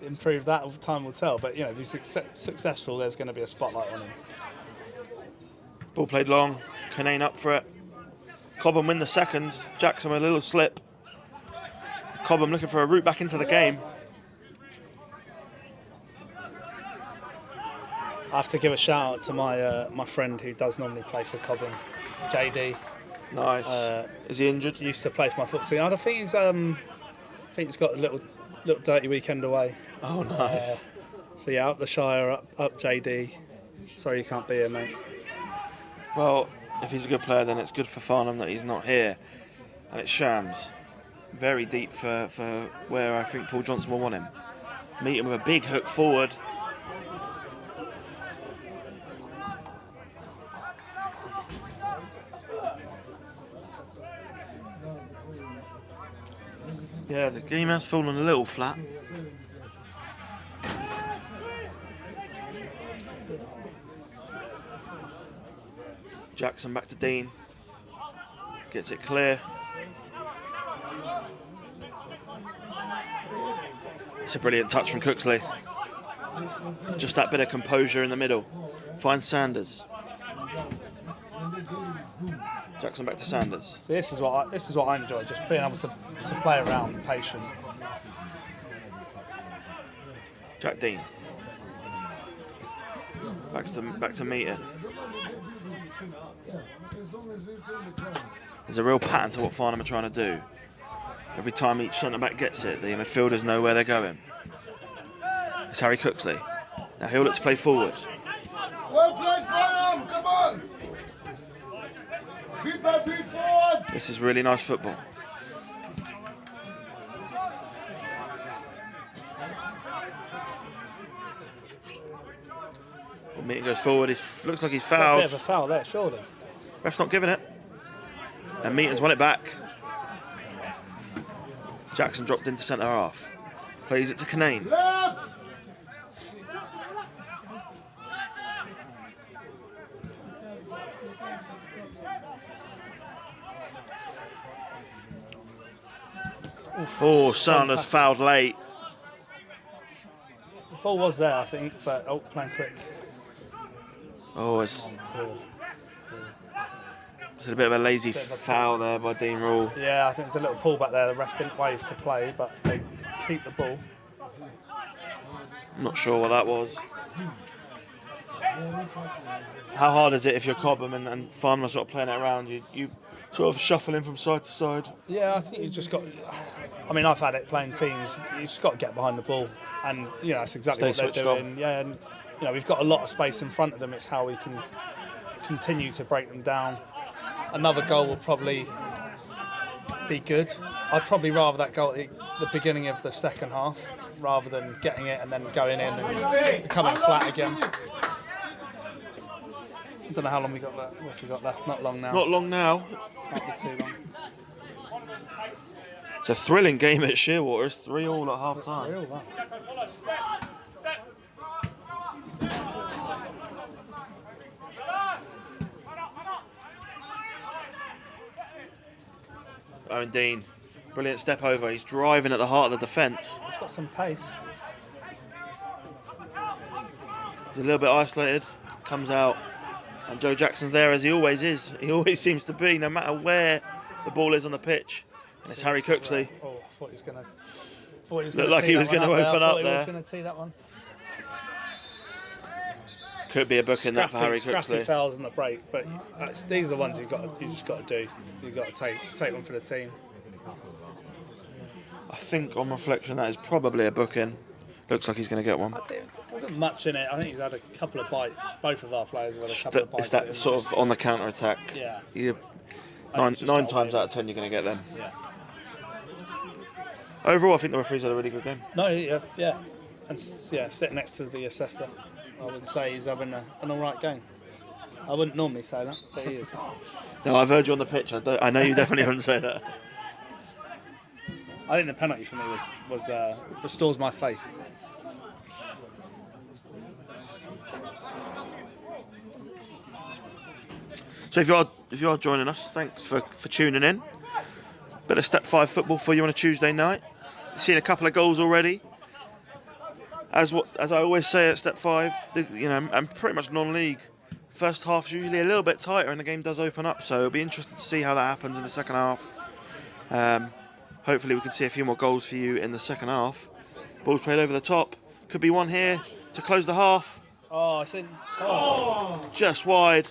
improve that, time will tell. But if he's successful, there's going to be a spotlight on him. Ball played long. Canane up for it. Cobham win the seconds. Jackson with a little slip. Cobham looking for a route back into the game. I have to give a shout out to my friend who does normally play for Cobham, JD. Nice. Is he injured? He used to play for my football team. I think he's got a little dirty weekend away. Oh, nice. So yeah, up the Shire, up JD. Sorry you can't be here, mate. Well, if he's a good player, then it's good for Farnham that he's not here. And it's Shams. Very deep for where I think Paul Johnson will want him. Meet him with a big hook forward. Yeah, the game has fallen a little flat. Jackson back to Dean. Gets it clear. It's a brilliant touch from Cooksley. Just that bit of composure in the middle. Finds Sanders. Jackson back to Sanders. So this is what I enjoy, just being able to play around, patient. Jack Dean. Back to Meaton. There's a real pattern to what Farnham are trying to do. Every time each centre-back gets it, the midfielders know where they're going. It's Harry Cooksley. Now he'll look to play forward. Well played, Farnham! Come on! Beat by beat forward! This is really nice football. Well, Meaton goes forward. Looks like he's fouled. A bit of a foul there, surely. Ref's not giving it. And Meaton's won it back. Jackson dropped into centre half. Plays it to Canane. Left! Oh, Sanders fouled late. The ball was there, I think, but playing quick. Oh, it's a bit of a lazy foul there by Dean Rule. Yeah, I think there's a little pull back there. The ref didn't wave to play, but they keep the ball. I'm not sure what that was. How hard is it if you're Cobham and Farnham are sort of playing it around? You sort of shuffling from side to side. Yeah, I think you just got. I mean, I've had it playing teams. You just got to get behind the ball, and that's exactly Stay what they're doing. on. Yeah, and we've got a lot of space in front of them. It's how we can continue to break them down. Another goal will probably be good. I'd probably rather that goal at the beginning of the second half rather than getting it and then going in and coming flat again. I don't know how long we got left. What have we got left? Not long now. Not long now. Can't be too long. It's a thrilling game at Shearwater. It's 3-3 at half time. Real, that. Owen Dean, brilliant step over. He's driving at the heart of the defence. He's got some pace. He's a little bit isolated. comes out, and Joe Jackson's there as he always is. He always seems to be, no matter where the ball is on the pitch. And it's Harry Cooksley. Oh, I thought he was going to. Looked like he was going to open up there. He was going to tee that one. Could be a book in that for Harry Scrappy Cooksley. fouls on the break, but these are the ones you just got to do. You've got to take one for the team. I think on reflection that is probably a booking. Looks like he's going to get one. There wasn't much in it. I think he's had a couple of bites. Both of our players have had a couple of bites. It's that sort of on the counter attack. Yeah. Nine times out of 10 you're going to get them. Yeah. Overall, I think the referees had a really good game. No, yeah. And sitting next to the assessor, I would say he's having an all right game. I wouldn't normally say that, but he is. No, I've heard you on the pitch. I know you definitely wouldn't say that. I think the penalty for me was restores my faith. So if you are joining us, thanks for tuning in. Bit of Step 5 football for you on a Tuesday night. Seen a couple of goals already. As I always say at Step 5, and pretty much non-league, first half's usually a little bit tighter and the game does open up. So it'll be interesting to see how that happens in the second half. Hopefully we can see a few more goals for you in the second half. Ball's played over the top. Could be one here to close the half. Oh, it's in. Oh. Just wide.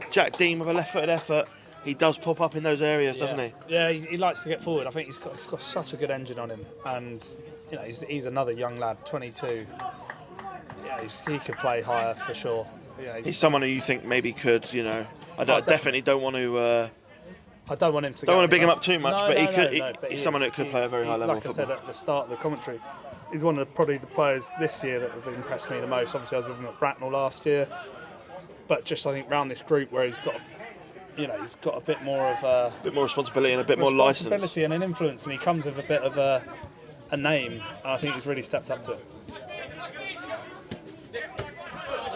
Jack Dean with a left-footed effort. He does pop up in those areas, doesn't he? Yeah, he likes to get forward. I think he's got such a good engine on him, and he's another young lad, 22. Yeah, he could play higher for sure. Yeah, he's someone who you think maybe could, I definitely don't want to. I don't want him to. Don't want to big him up too much, but he could. He's someone that could play a very high level of football. Like I said at the start of the commentary, he's one of probably the players this year that have impressed me the most. Obviously, I was with him at Bracknell last year, but just I think round this group where he's got a bit more of a bit more responsibility and a bit more license, responsibility and an influence, and he comes with a bit of a name, and I think he's really stepped up to it.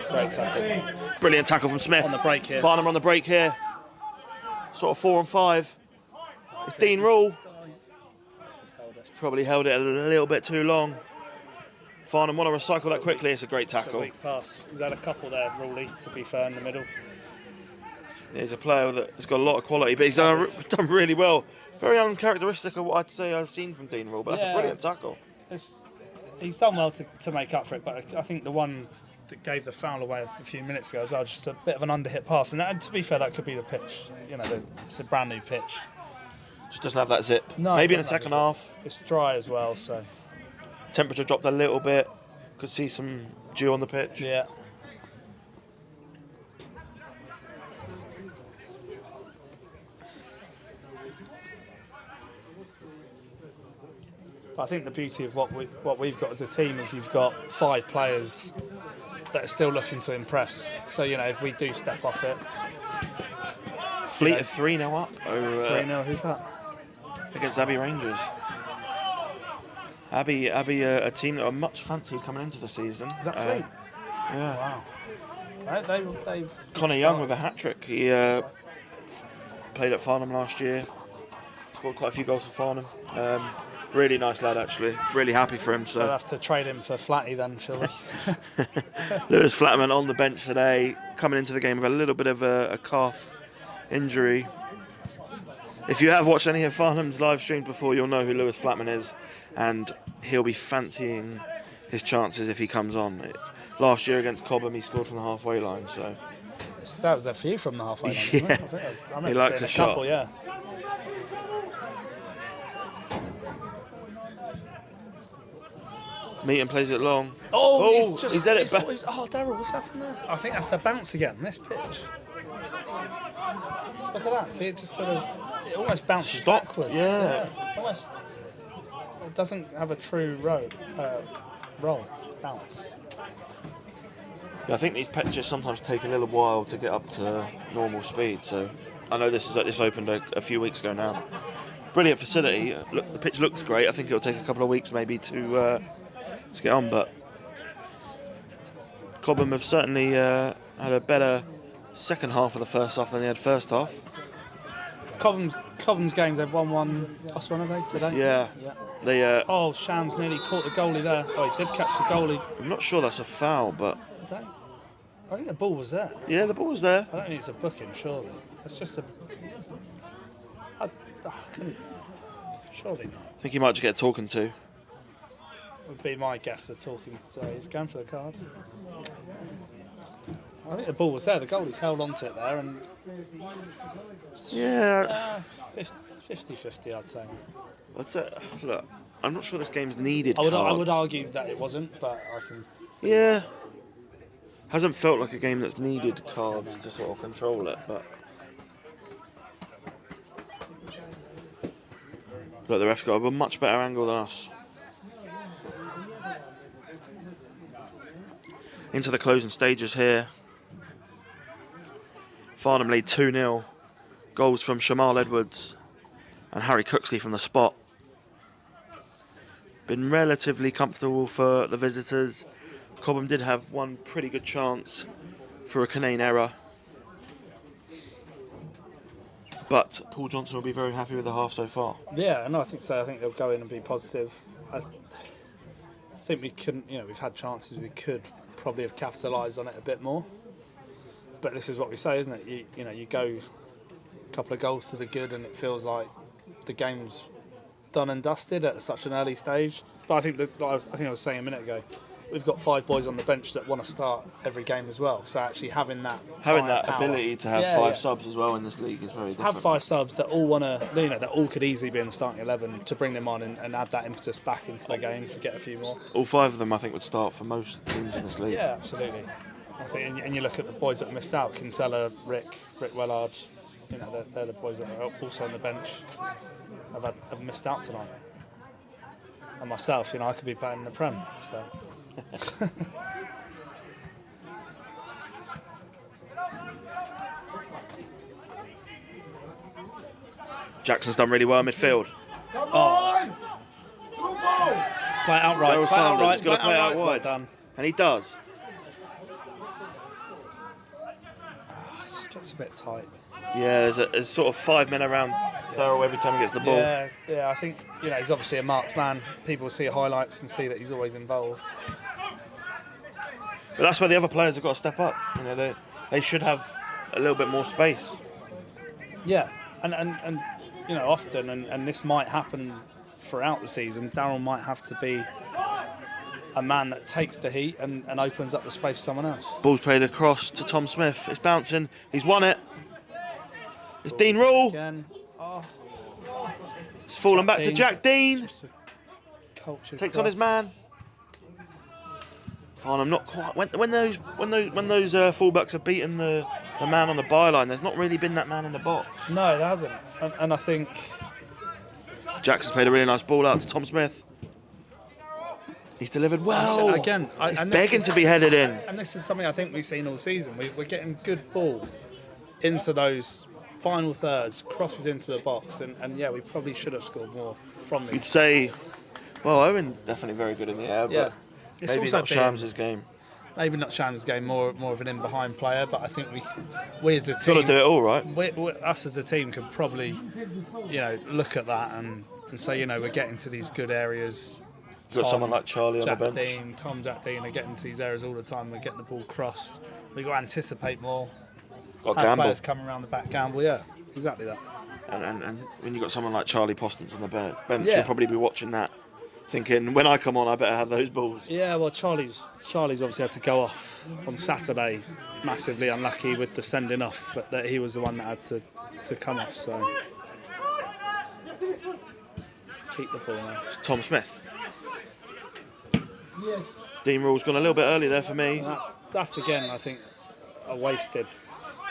Great tackle. Brilliant tackle from Smith. On the break here. Farnham on the break here. Sort of 4 on 5. It's Dean Rule. He's probably held it a little bit too long. Farnham want to recycle that quickly. It's a great tackle. It's a weak pass. He's had a couple there, Ruley, to be fair, in the middle. He's a player that's got a lot of quality, but he's done really well. Very uncharacteristic of what I'd say I've seen from Dean Rule, but that's a brilliant tackle. He's done well to make up for it, but I think the one that gave the foul away a few minutes ago as well, just a bit of an underhit pass, and to be fair, that could be the pitch. It's a brand new pitch. Just doesn't have that zip. No, maybe in the second half. It's dry as well, so temperature dropped a little bit. Could see some dew on the pitch. Yeah. But I think the beauty of what we've got as a team is you've got 5 players that are still looking to impress. So if we do step off it, Fleet are 3-0 up. 3-0. Who's that? Against Abbey Rangers. Abbey, a team that are much fancied coming into the season. Is that Fleet? Yeah. Wow. Right, they've Connor Young with a hat-trick. He played at Farnham last year. Scored quite a few goals for Farnham. Really nice lad, actually. Really happy for him. So we'll have to trade him for Flatty then, shall we? Lewis Flatman on the bench today, coming into the game with a little bit of a calf injury. If you have watched any of Farnham's live streams before, you'll know who Lewis Flatman is, and he'll be fancying his chances if he comes on. Last year against Cobham, he scored from the halfway line. So that was a few from the halfway line. Yeah, wasn't it? I he likes a shot. Couple, yeah. Meaton plays it long. He's at it back. Darryl, what's happened there? I think that's the bounce again, this pitch. Look at that. See, it just sort of, it almost bounces backwards. Yeah. Almost. It doesn't have a true bounce. Yeah, I think these pitches sometimes take a little while to get up to normal speed. So I know this opened a few weeks ago now. Brilliant facility. Look, the pitch looks great. I think it'll take a couple of weeks maybe to get on, but Cobham have certainly had a better second half of the first half than they had first half. Cobham's games, they've won one, lost one, have they, today? Yeah. They. Shams nearly caught the goalie there. Oh, he did catch the goalie. I'm not sure that's a foul, but I don't. I think the ball was there. Yeah, the ball was there. I don't think it's a booking, surely. It's just a... I couldn't... Surely not. I think he might just get talking to. Would be my guess of talking to. He's going for the card. I think the ball was there. The goalie's held onto it there, and Yeah. 50-50, I'd say. Look, I'm not sure this game's needed. I would cards. argue that it wasn't, but I can see. Yeah. Hasn't felt like a game that's needed cards to sort of control it, but. Look, the ref's got a much better angle than us. Into the closing stages here. Farnham lead 2-0. Goals from Shamal Edwards and Harry Cooksley from the spot. Been relatively comfortable for the visitors. Cobham did have one pretty good chance for a Canane error. But Paul Johnson will be very happy with the half so far. Yeah, no, I think so. I think they'll go in and be positive. I think we couldn't, we've had chances we could probably have capitalised on it a bit more. But this is what we say, isn't it? You go a couple of goals to the good and it feels like the game's done and dusted at such an early stage. But I think I was saying a minute ago, we've got 5 boys on the bench that want to start every game as well. So actually having that ability to have 5 subs as well in this league is very different. Have 5 subs that all want to, that all could easily be in the starting 11 to bring them on and add that impetus back into the game to get a few more. All 5 of them, I think, would start for most teams in this league. Yeah, absolutely. I think, and you look at the boys that missed out, Kinsella, Rick Wellard, they're the boys that are also on the bench. Have missed out tonight. And myself, I could be playing in the Prem, so. Jackson's done really well in midfield. Come on! Through ball! Play it outright. Daryl Sanders has got to play it out wide. Well done. And he does. It gets a bit tight. Yeah, there's sort of 5 men around Daryl every time he gets the ball. Yeah, I think he's obviously a marked man. People see highlights and see that he's always involved. But that's where the other players have got to step up. They should have a little bit more space. Yeah, and often, and this might happen throughout the season, Daryl might have to be a man that takes the heat and opens up the space for someone else. Ball's played across to Tom Smith. It's bouncing. He's won it. It's Dean Rule. Again. Oh. It's fallen back to Jack Dean. Takes on his man. Farnham not quite. When those fullbacks have beaten the man on the byline, there's not really been that man in the box. No, there hasn't. And I think Jackson's played a really nice ball out to Tom Smith. He's delivered well. Again, he's begging to be headed in. And this is something I think we've seen all season. We're getting good ball into those final thirds, crosses into the box, and we probably should have scored more from these. You'd say, well, Owen's definitely very good in the air, but it's maybe not Shams' game. Maybe not Shams' game, more of an in-behind player, but I think we as a team... Got to do it all, right? Us as a team could probably, look at that and say, we're getting to these good areas. You've got someone like Charlie on the bench. Jack Dean are getting to these areas all the time. We're getting the ball crossed. We've got to anticipate more. Got have gamble. Players coming around the back, gamble, yeah, exactly that. And when you've got someone like Charlie Postons on the bench, you'll probably be watching that, thinking, when I come on, I better have those balls. Yeah, well, Charlie's obviously had to go off on Saturday, massively unlucky with the sending off, but that he was the one that had to come off, so keep the ball now. It's Tom Smith. Yes. Dean Rule's gone a little bit early there for me. That's again, I think, a wasted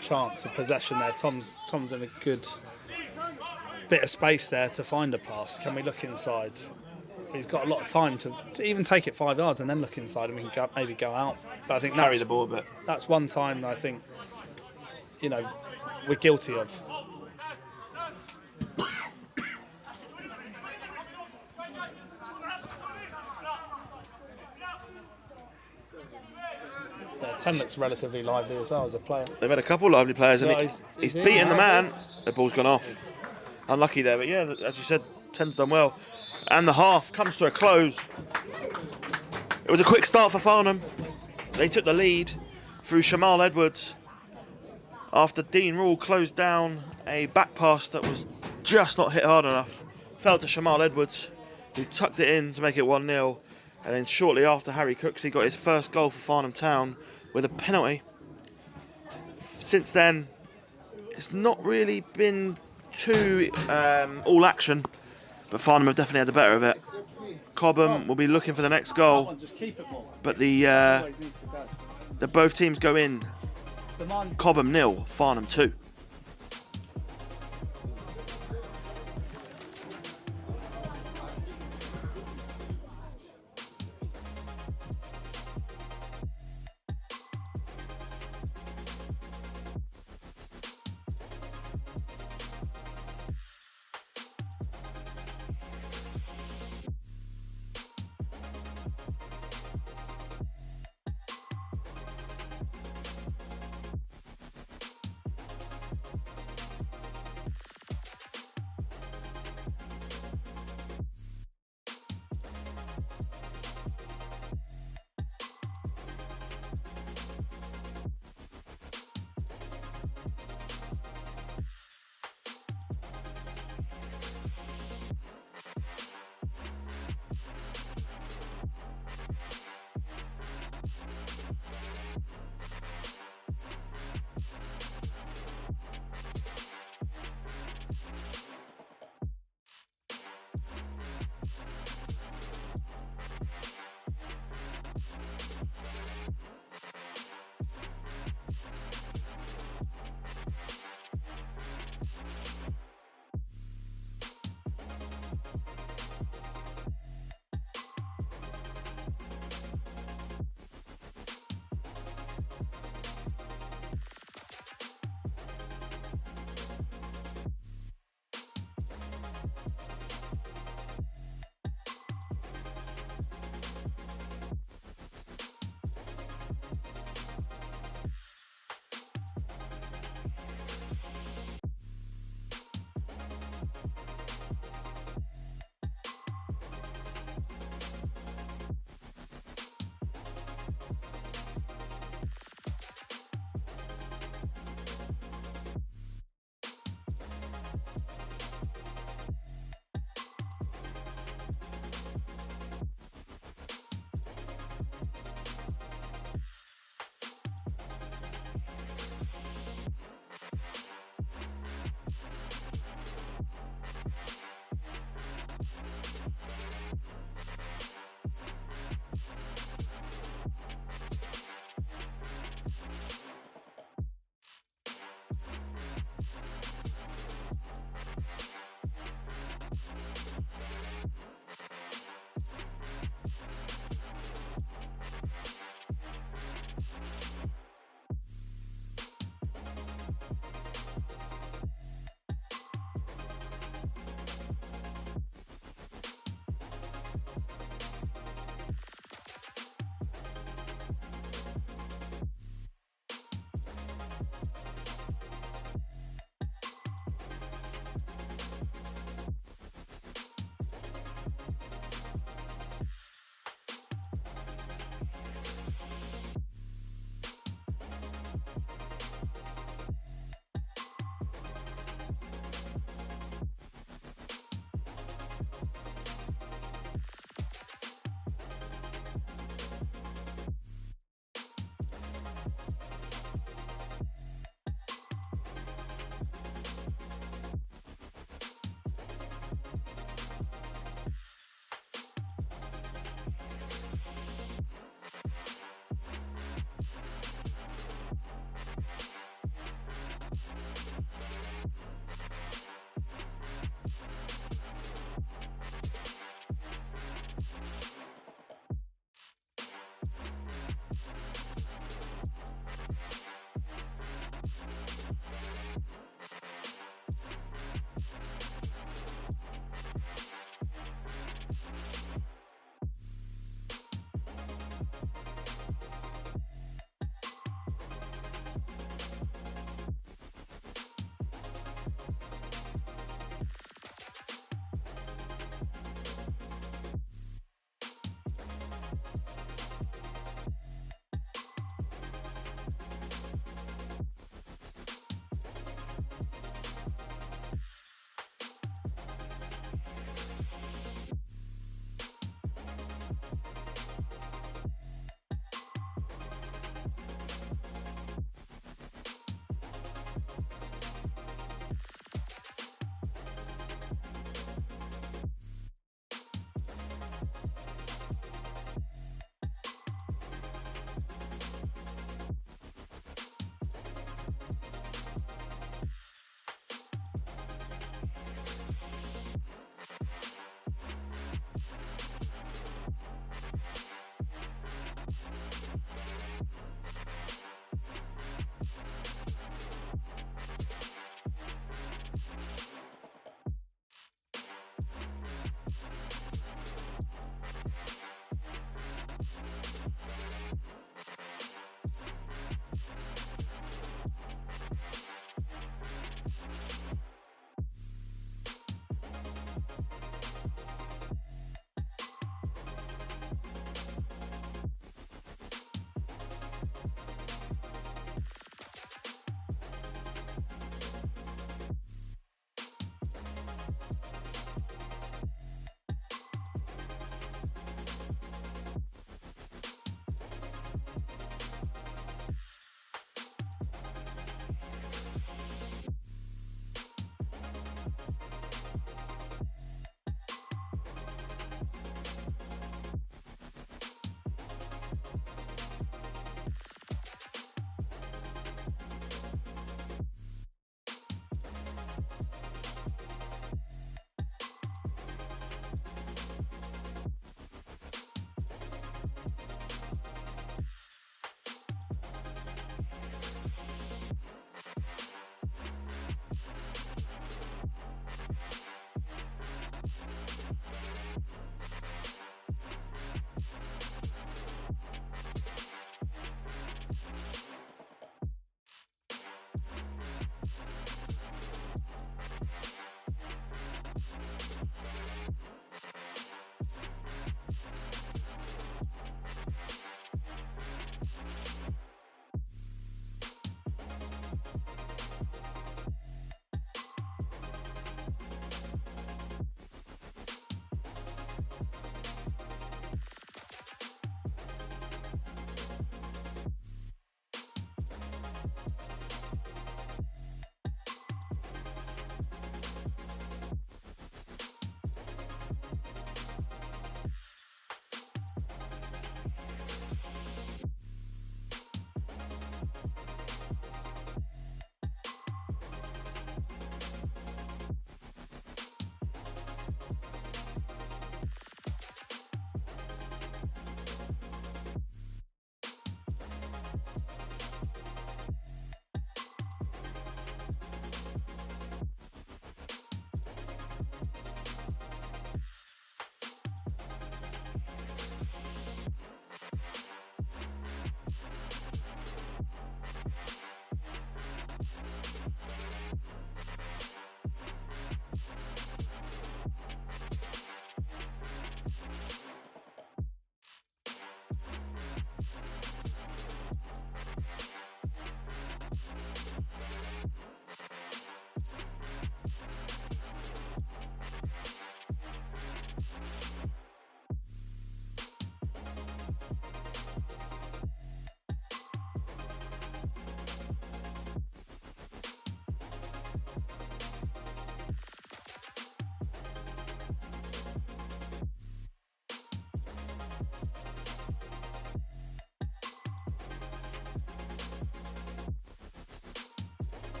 chance of possession there. Tom's in a good bit of space there to find a pass. Can we look inside? He's got a lot of time to even take it 5 yards and then look inside and we can maybe go out. But I think carry the ball a bit. That's one time I think, we're guilty of. Yeah, 10 looks relatively lively as well as a player. They've had a couple of lively players, and he's beaten the man. The ball's gone off. Unlucky there, but yeah, as you said, 10's done well. And the half comes to a close. It was a quick start for Farnham. They took the lead. through Shamal Edwards. After Dean Rule closed down a back pass that was just not hit hard enough. Fell to Shamal Edwards, who tucked it in to make it 1-0. And then shortly after, Harry Cooksey got his first goal for Farnham Town with a penalty. Since then, it's not really been too all action, but Farnham have definitely had the better of it. Cobham will be looking for the next goal, but the both teams go in. Cobham 0, Farnham 2.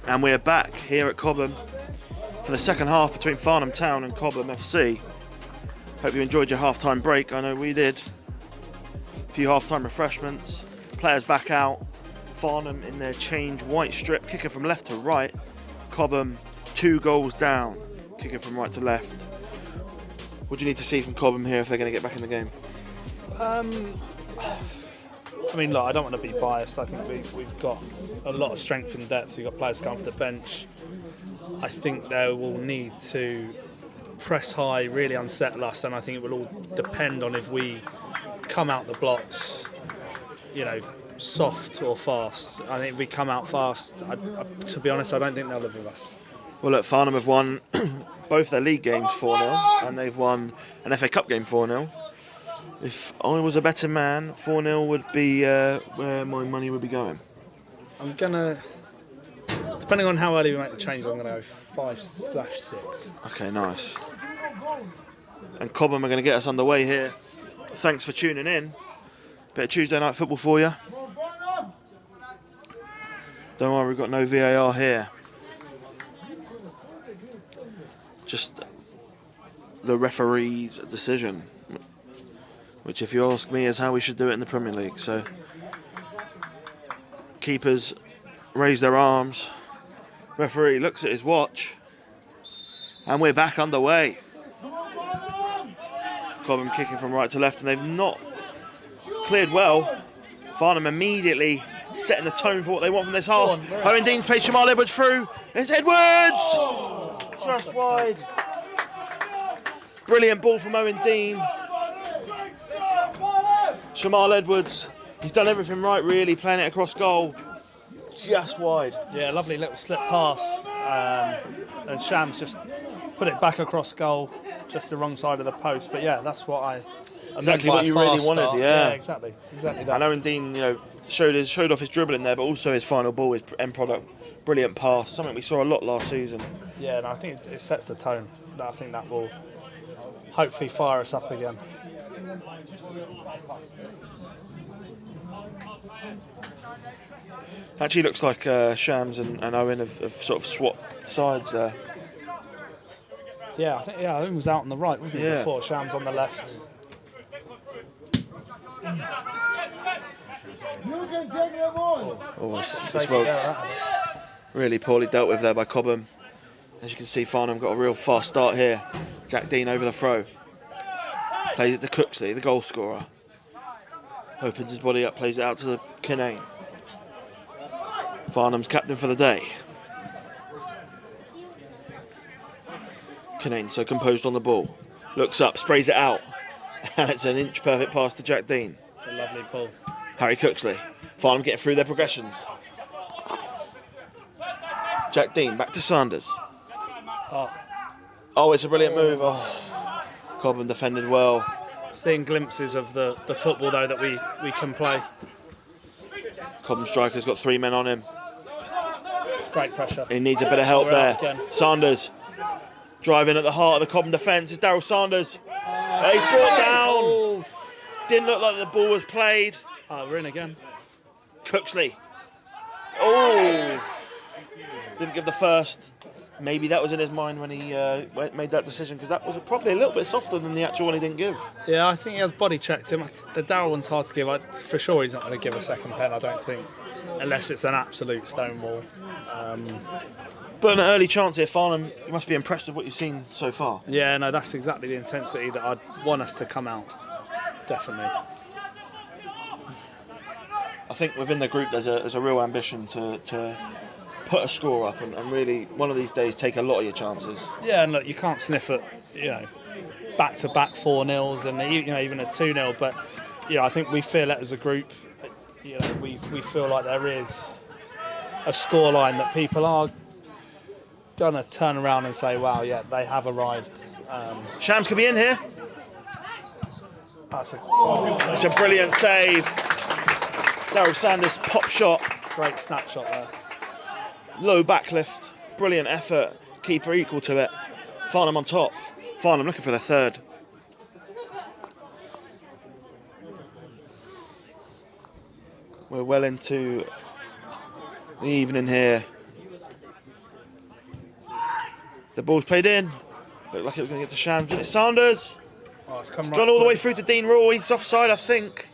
And we're back here at Cobham for the second half between Farnham Town and Cobham FC. Hope you enjoyed your half-time break. I know we did. A few half-time refreshments. Players back out. Farnham in their change white strip, kicking from left to right. Cobham 2 goals down, kicking from right to left. What do you need to see from Cobham here if they're going to get back in the game? I mean, look, I don't want to be biased. I think we've got a lot of strength and depth. We've got players coming off the bench. I think they will need to press high, really unsettle us, and I think it will all depend on if we come out the blocks, soft or fast. I think if we come out fast, to be honest, I don't think they'll live with us. Well, look, Farnham have won both their league games 4-0, and they've won an FA Cup game 4-0. If I was a betting man, 4-0 would be where my money would be going. I'm gonna, depending on how early we make the change, I'm gonna go 5/6. Okay, nice. And Cobham are going to get us underway here. Thanks for tuning in. Bit of Tuesday night football for you. Don't worry, we've got no VAR here. Just the referee's decision, which, if you ask me, is how we should do it in the Premier League. So, keepers raise their arms. Referee looks at his watch, and we're back underway. Cobham kicking from right to left, and they've not cleared well. Farnham immediately setting the tone for what they want from this half. Owen Dean's played Shamal Edwards through. It's Edwards! Just wide. Brilliant ball from Owen Dean. Shamal Edwards, he's done everything right, really, playing it across goal. Just wide. Yeah, lovely little slip pass. And Shams just put it back across goal, just the wrong side of the post. But yeah, that's what I... Exactly what you really wanted, yeah. Exactly that. And Owen Dean, showed off his dribbling there, but also his final ball, his end product, brilliant pass, something we saw a lot last season. Yeah, and I think it sets the tone. I think that will hopefully fire us up again. Actually looks like Shams and Owen have sort of swapped sides there. Yeah, I think Owen was out on the right, wasn't he, before? Shams on the left. Really poorly dealt with there by Cobham. As you can see, Farnham got a real fast start here. Jack Dean over the throw. Plays it to Cooksley, the goal scorer. Opens his body up, plays it out to Kinane. Farnham's captain for the day. Kinane so composed on the ball. Looks up, sprays it out. And it's an inch perfect pass to Jack Dean. It's a lovely ball. Harry Cooksley. Farnham getting through their progressions. Jack Dean back to Sanders. Oh, it's a brilliant move. Oh. Cobham defended well. Seeing glimpses of the football, though, that we can play. Cobham striker's got 3 men on him. It's great pressure. He needs a bit of help there. Sanders driving at the heart of the Cobham defence. It's Daryl Sanders. He's brought down. Didn't look like the ball was played. We're in again. Cooksley. Oh. Didn't give the first. Maybe that was in his mind when he made that decision, because that was probably a little bit softer than the actual one he didn't give. Yeah, I think he has body checked him. The Darryl one's hard to give. For sure he's not going to give a second pen, I don't think, unless it's an absolute stonewall. But an early chance here, Farnham, you must be impressed with what you've seen so far. Yeah, no, that's exactly the intensity that I'd want us to come out. Definitely. I think within the group there's a real ambition to put a score up and really one of these days take a lot of your chances. Yeah, and look, you can't sniff at back-to-back 4-0s and even a 2-0, but I think we feel it as a group. We feel like there is a scoreline that people are gonna turn around and say, wow, yeah, they have arrived. Shams could be in here. It's a brilliant save. Daryl Sanders pop shot. Great snapshot there. Low backlift. Brilliant effort. Keeper equal to it. Farnham on top. Farnham looking for the third. We're well into the evening here. The ball's played in. Looked like it was going to get to Shams. It's Sanders. Oh, it's Gone all the way through to Dean Rule. He's offside, I think.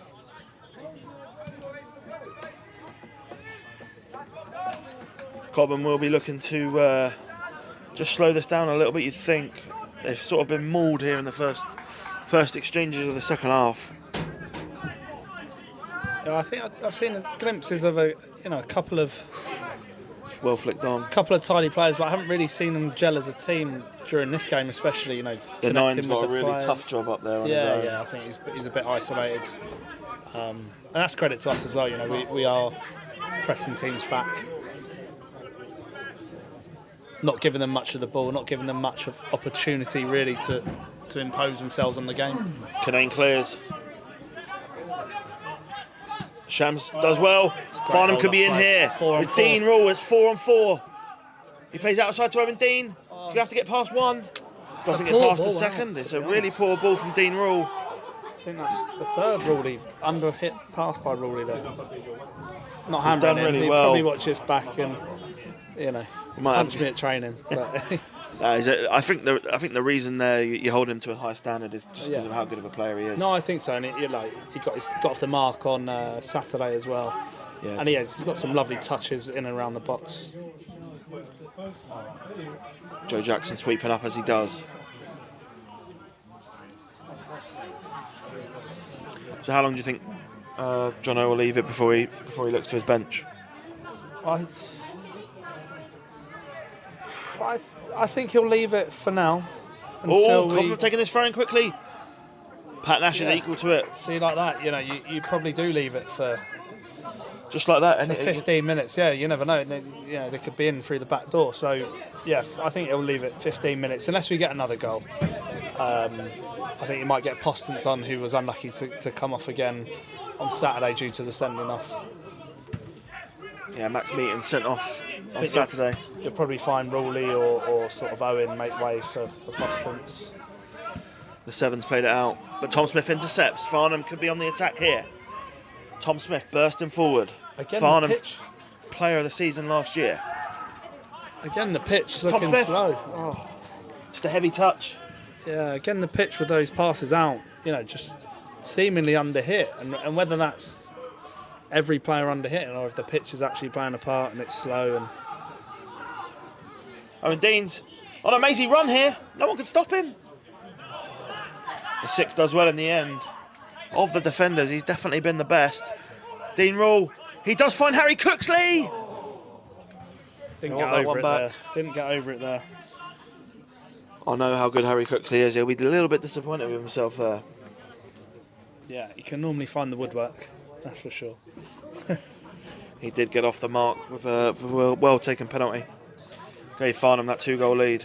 Cobham will be looking to just slow this down a little bit, you'd think. They've sort of been mauled here in the first exchanges of the second half. Yeah, I think I've seen glimpses of a couple of Well flicked on. tidy players, but I haven't really seen them gel as a team during this game, especially. The nine's got a really tough job up there on his own. Yeah, I think he's a bit isolated, and that's credit to us as well. We are pressing teams back, not giving them much of the ball, not giving them much of opportunity really to impose themselves on the game. Canane clears. Shams does well. Farnham could be in here. With Dean Rule, it's 4-on-4. He plays outside to Owen Dean. He's going to have to get past one. Doesn't get past the second. It's a really poor ball from Dean Rule. I think that's the third Ruley, under hit pass by Ruley there. Not hammering him. Really He well. probably watches back and punch me at training. But I think the reason there you hold him to a high standard is just because of how good of a player he is. No, I think so. And he got off the mark on Saturday as well. Yeah. And he's got some lovely touches in and around the box. Joe Jackson sweeping up as he does. So how long do you think John O will leave it before he looks to his bench? I think he'll leave it for now. Until Cobham taking this throw in quickly. Pat Nash is equal to it. See, like that, you probably do leave it for just like that. For 15 minutes, yeah, you never know. They could be in through the back door. So, yeah, I think he'll leave it 15 minutes unless we get another goal. I think you might get Postons on, who was unlucky to come off again on Saturday due to the sending off. Yeah, Max Meaton sent off on Saturday. You'll probably find Rowley or sort of Owen make way for Postons. The Sevens played it out, but Tom Smith intercepts. Farnham could be on the attack here. Tom Smith bursting forward. Again, Farnham player of the season last year. Again, the pitch Tom looking Smith. slow. Just a heavy touch. Yeah, again, the pitch with those passes out, just seemingly under hit. And whether that's every player under hit or if the pitch is actually playing a part and it's slow. Dean's on an amazing run here. No one can stop him. The six does well in the end. Of the defenders, he's definitely been the best. Dean Rule, he does find Harry Cooksley. Didn't get over it there. Didn't get over it there. I know how good Harry Cooksley is. He'll be a little bit disappointed with himself there. Yeah, he can normally find the woodwork, that's for sure. He did get off the mark with a well-taken penalty. Gave Farnham that 2-goal lead.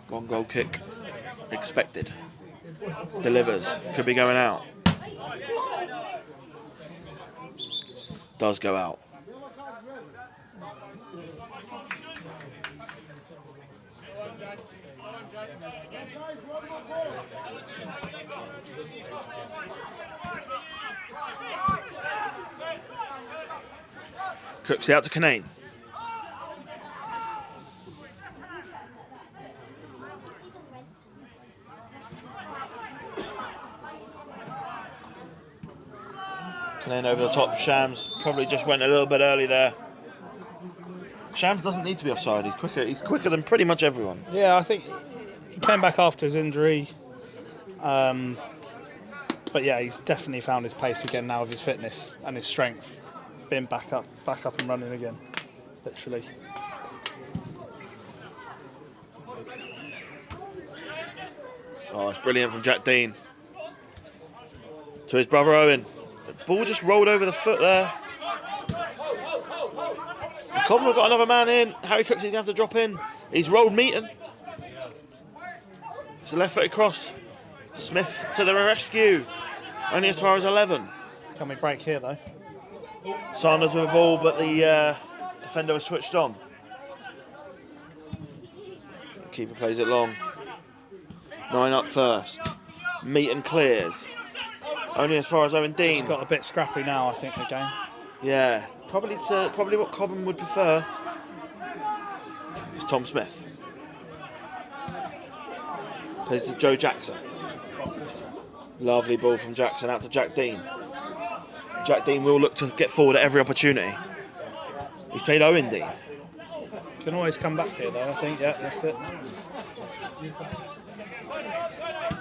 One goal kick expected. Delivers. Could be going out. Does go out. Cooks it out to Canane. Canane over the top. Shams probably just went a little bit early there. Shams doesn't need to be offside. He's quicker. He's quicker than pretty much everyone. Yeah, I think he came back after his injury. But yeah, he's definitely found his pace again now with his fitness and his strength, being back up and running again, literally. Oh, it's brilliant from Jack Dean. To his brother Owen. The ball just rolled over the foot there. Cobham have got another man in. Harry Cook's going to have to drop in. He's rolled Meaton. It's a left-footed cross. Smith to the rescue. Only as far as 11. Can we break here though? Sanders with the ball, but the Defender was switched on. Keeper plays it long. 9 up first. Meaton clears. Only as far as Owen Dean. It's got a bit scrappy now, I think, the game. Yeah, probably what Cobham would prefer. It's Tom Smith. Plays to Joe Jackson. Lovely ball from Jackson out to Jack Dean. Jack Dean will look to get forward at every opportunity. He's played Owen Dean. Can always come back here, though, I think. Yeah, that's it.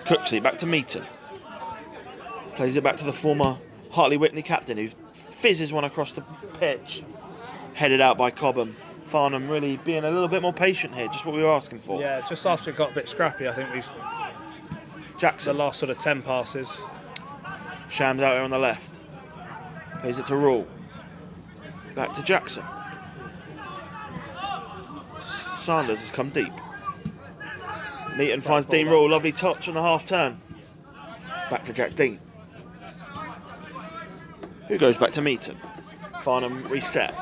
Cooksley back to Meaton. Plays it back to the former Hartley Whitney captain who fizzes one across the pitch. Headed out by Cobham. Farnham really being a little bit more patient here, just what we were asking for. Yeah, just after it got a bit scrappy, I think we've... Jackson. The last sort of 10 passes. Shams out here on the left. Plays it to Rule. Back to Jackson. Sanders has come deep. Meaton finds Dean Rule. Lovely touch on the half turn. Back to Jack Dean. Who goes back to Meaton? Farnham reset.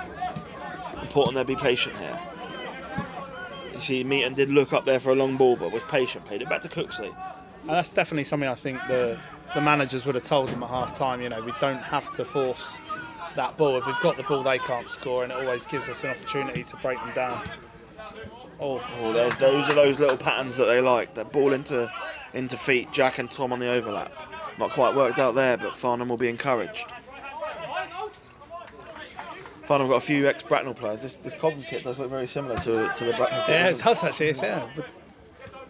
Important they be patient here. You see, Meaton did look up there for a long ball, but was patient. Played it back to Cooksley. And that's definitely something I think the managers would have told them at half time. You know, we don't have to force that ball. If we've got the ball, they can't score, and it always gives us an opportunity to break them down. Oh, those are those little patterns that they like. That ball into feet, Jack and Tom on the overlap. Not quite worked out there, but Farnham will be encouraged. Farnham got a few ex-Bracknell players. This Cobham kit does look very similar to the Bracknell kit. Yeah, it does actually. It's, yeah,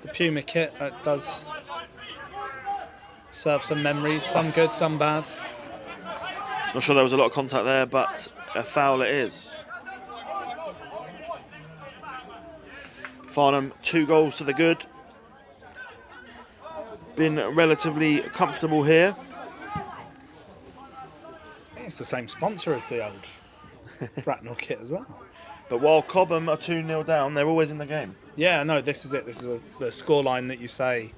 the Puma kit does serve some memories, some good, some bad. Not sure there was a lot of contact there, but a foul it is. Farnham 2 goals to the good. Been relatively comfortable here. I think it's the same sponsor as the old Bracknell kit as well. But while Cobham are 2-0 down, they're always in the game. Yeah, no, this is it. This is the scoreline that you say.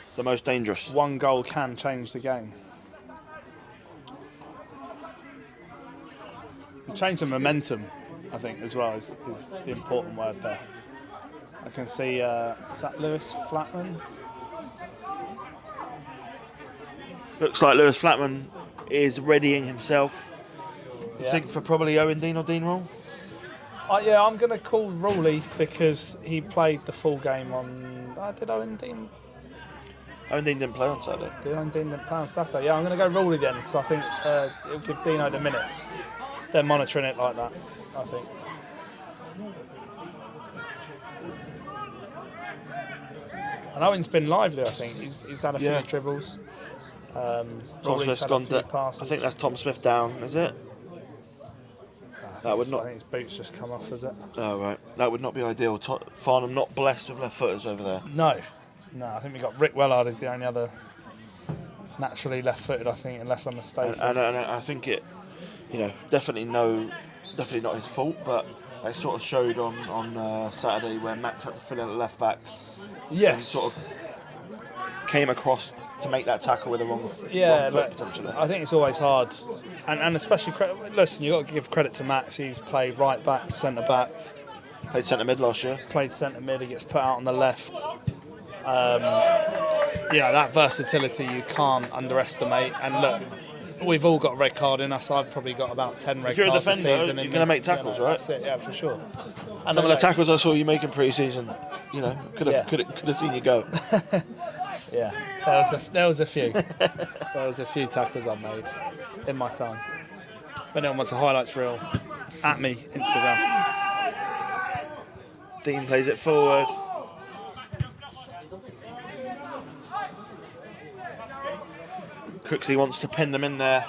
It's the most dangerous. One goal can change the game. Change the momentum, I think, as well, is the important word there. I can see, is that Lewis Flatman? Looks like Lewis Flatman is readying himself. Yeah. I think for probably Owen Dean or Dean Rule. Yeah, I'm going to call Rowley because he played the full game on... did Owen Dean? Owen Dean didn't play on Saturday. Did Owen Dean didn't play on Saturday? Yeah, I'm going to go Rowley then because I think it'll give Dino the minutes. They're monitoring it like that, I think. And Owen's been lively, I think. He's had a few dribbles. Tom Rowley's Smith's had gone a few to, passes. I think that's Tom Smith down, is it? That would not. I think his boots just come off, is it? Oh right, that would not be ideal. Farnham not blessed with left footers over there. No. I think we got Rick Wellard is the only other naturally left-footed, I think, unless I'm mistaken. And I think it, definitely not his fault, but they sort of showed on Saturday where Max had to fill in at left back. Yes. And sort of came across to make that tackle with the wrong foot potentially. I think it's always hard, and especially listen, you've got to give credit to Max. He's played right back, centre back, played centre mid last year. Played centre mid. He gets put out on the left. That versatility you can't underestimate. And look, we've all got a red card in us. I've probably got about 10 red cards a season. If you're a defender, you're going to make tackles, right? That's it, yeah, for sure. And some of the tackles I saw you making pre-season, could have seen you go. Yeah, there was a few. There was a few tackles I've made in my time. If anyone wants a highlights reel, at me, Instagram. Dean plays it forward. Cooksley wants to pin them in there.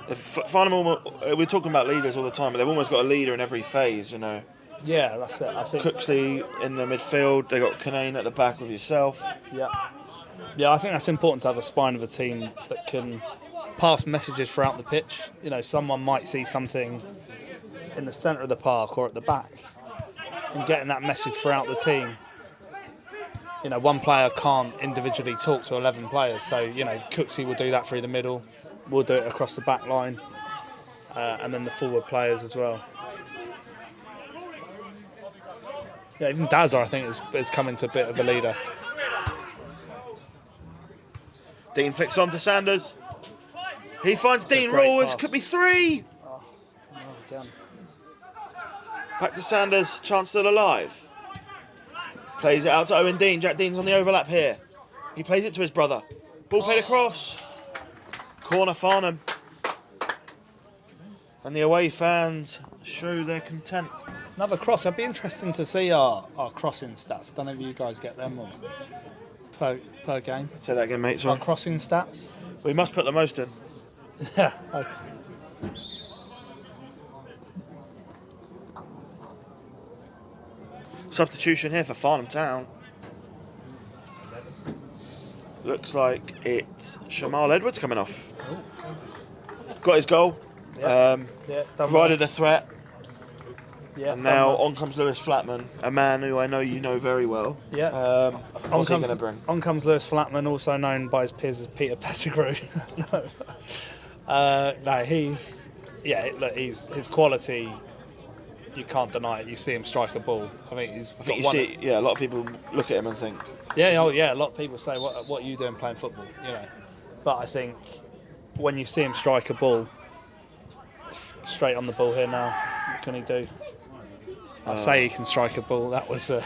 We're talking about leaders all the time, but they've almost got a leader in every phase, Yeah, that's it. I think Cooksley in the midfield. They got Canane at the back with yourself. Yeah, I think that's important to have a spine of a team that can pass messages throughout the pitch. Someone might see something in the centre of the park or at the back, and getting that message throughout the team. One player can't individually talk to 11 players, so Cooksley will do that through the middle. We'll do it across the back line, and then the forward players as well. Yeah, even Dazza, I think, is coming to a bit of a leader. Dean flicks on to Sanders. He finds That's a Dean great Rawls. pass. Could be 3. Oh, again. Back to Sanders. Chance still alive. Plays it out to Owen Dean. Jack Dean's on the overlap here. He plays it to his brother. Ball played across. Corner Farnham. And the away fans show their content. Another cross. It'd be interesting to see our crossing stats. I don't know if you guys get them or per game. Say that again, mate. Our Sorry. crossing stats. We must put the most in. Yeah. Substitution here for Farnham Town. Looks like it's Shamal Edwards coming off. Got his goal. Yeah. Yeah. Provided a threat. Yeah. And now on comes Lewis Flatman, a man who I know you know very well. Yeah. What's he going to bring? On comes Lewis Flatman, also known by his peers as Peter Pettigrew. No, he's his quality. You can't deny it. You see him strike a ball. I mean, A lot of people look at him and think, yeah, oh yeah. A lot of people say, "What are you doing playing football?" You know, but I think when you see him strike a ball, straight on the ball here now. What can he do? I say he can strike a ball. That was yeah,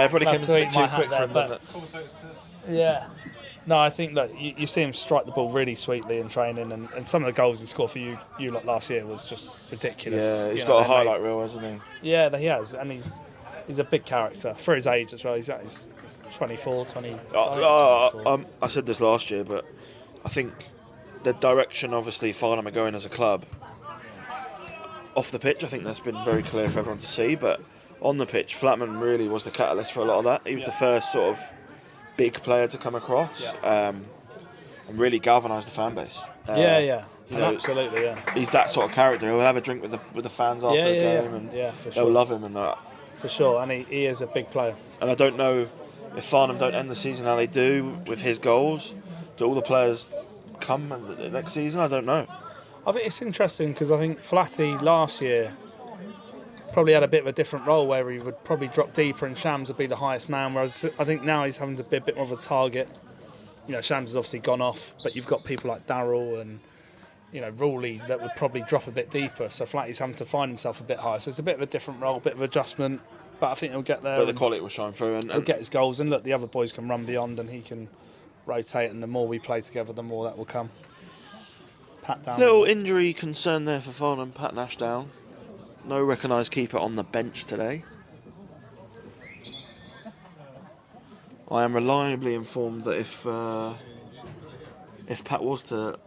it probably came a bit too quick for him, didn't it? Yeah. No, I think that you see him strike the ball really sweetly in training, and some of the goals he scored for you lot last year was just ridiculous. Yeah, he's got a highlight reel, hasn't he? Yeah, he has, and he's a big character for his age as well. He's 24, 20. I said this last year, but I think the direction, obviously, Farnham are going as a club. Off the pitch, I think that's been very clear for everyone to see, but on the pitch, Flatman really was the catalyst for a lot of that. He was the first sort of big player to come across and really galvanised the fan base. Absolutely, yeah. He's that sort of character. He'll have a drink with the fans after the game, and for they'll love him and that. For sure, and he is a big player. And I don't know if Farnham don't end the season how they do with his goals. Do all the players come the next season? I don't know. I think it's interesting because I think Flatty last year probably had a bit of a different role where he would probably drop deeper and Shams would be the highest man, whereas I think now he's having to be a bit more of a target. You know, Shams has obviously gone off, but you've got people like Darryl and, you know, Rawley that would probably drop a bit deeper, so Flatty's having to find himself a bit higher. So it's a bit of a different role, a bit of adjustment, but I think he'll get there. But the quality will shine through. And he'll get his goals, and look, the other boys can run beyond and he can rotate, and the more we play together, the more that will come. Pat down. Little injury concern there for Farnham. Pat Nash down. No recognised keeper on the bench today. I am reliably informed that if Pat was to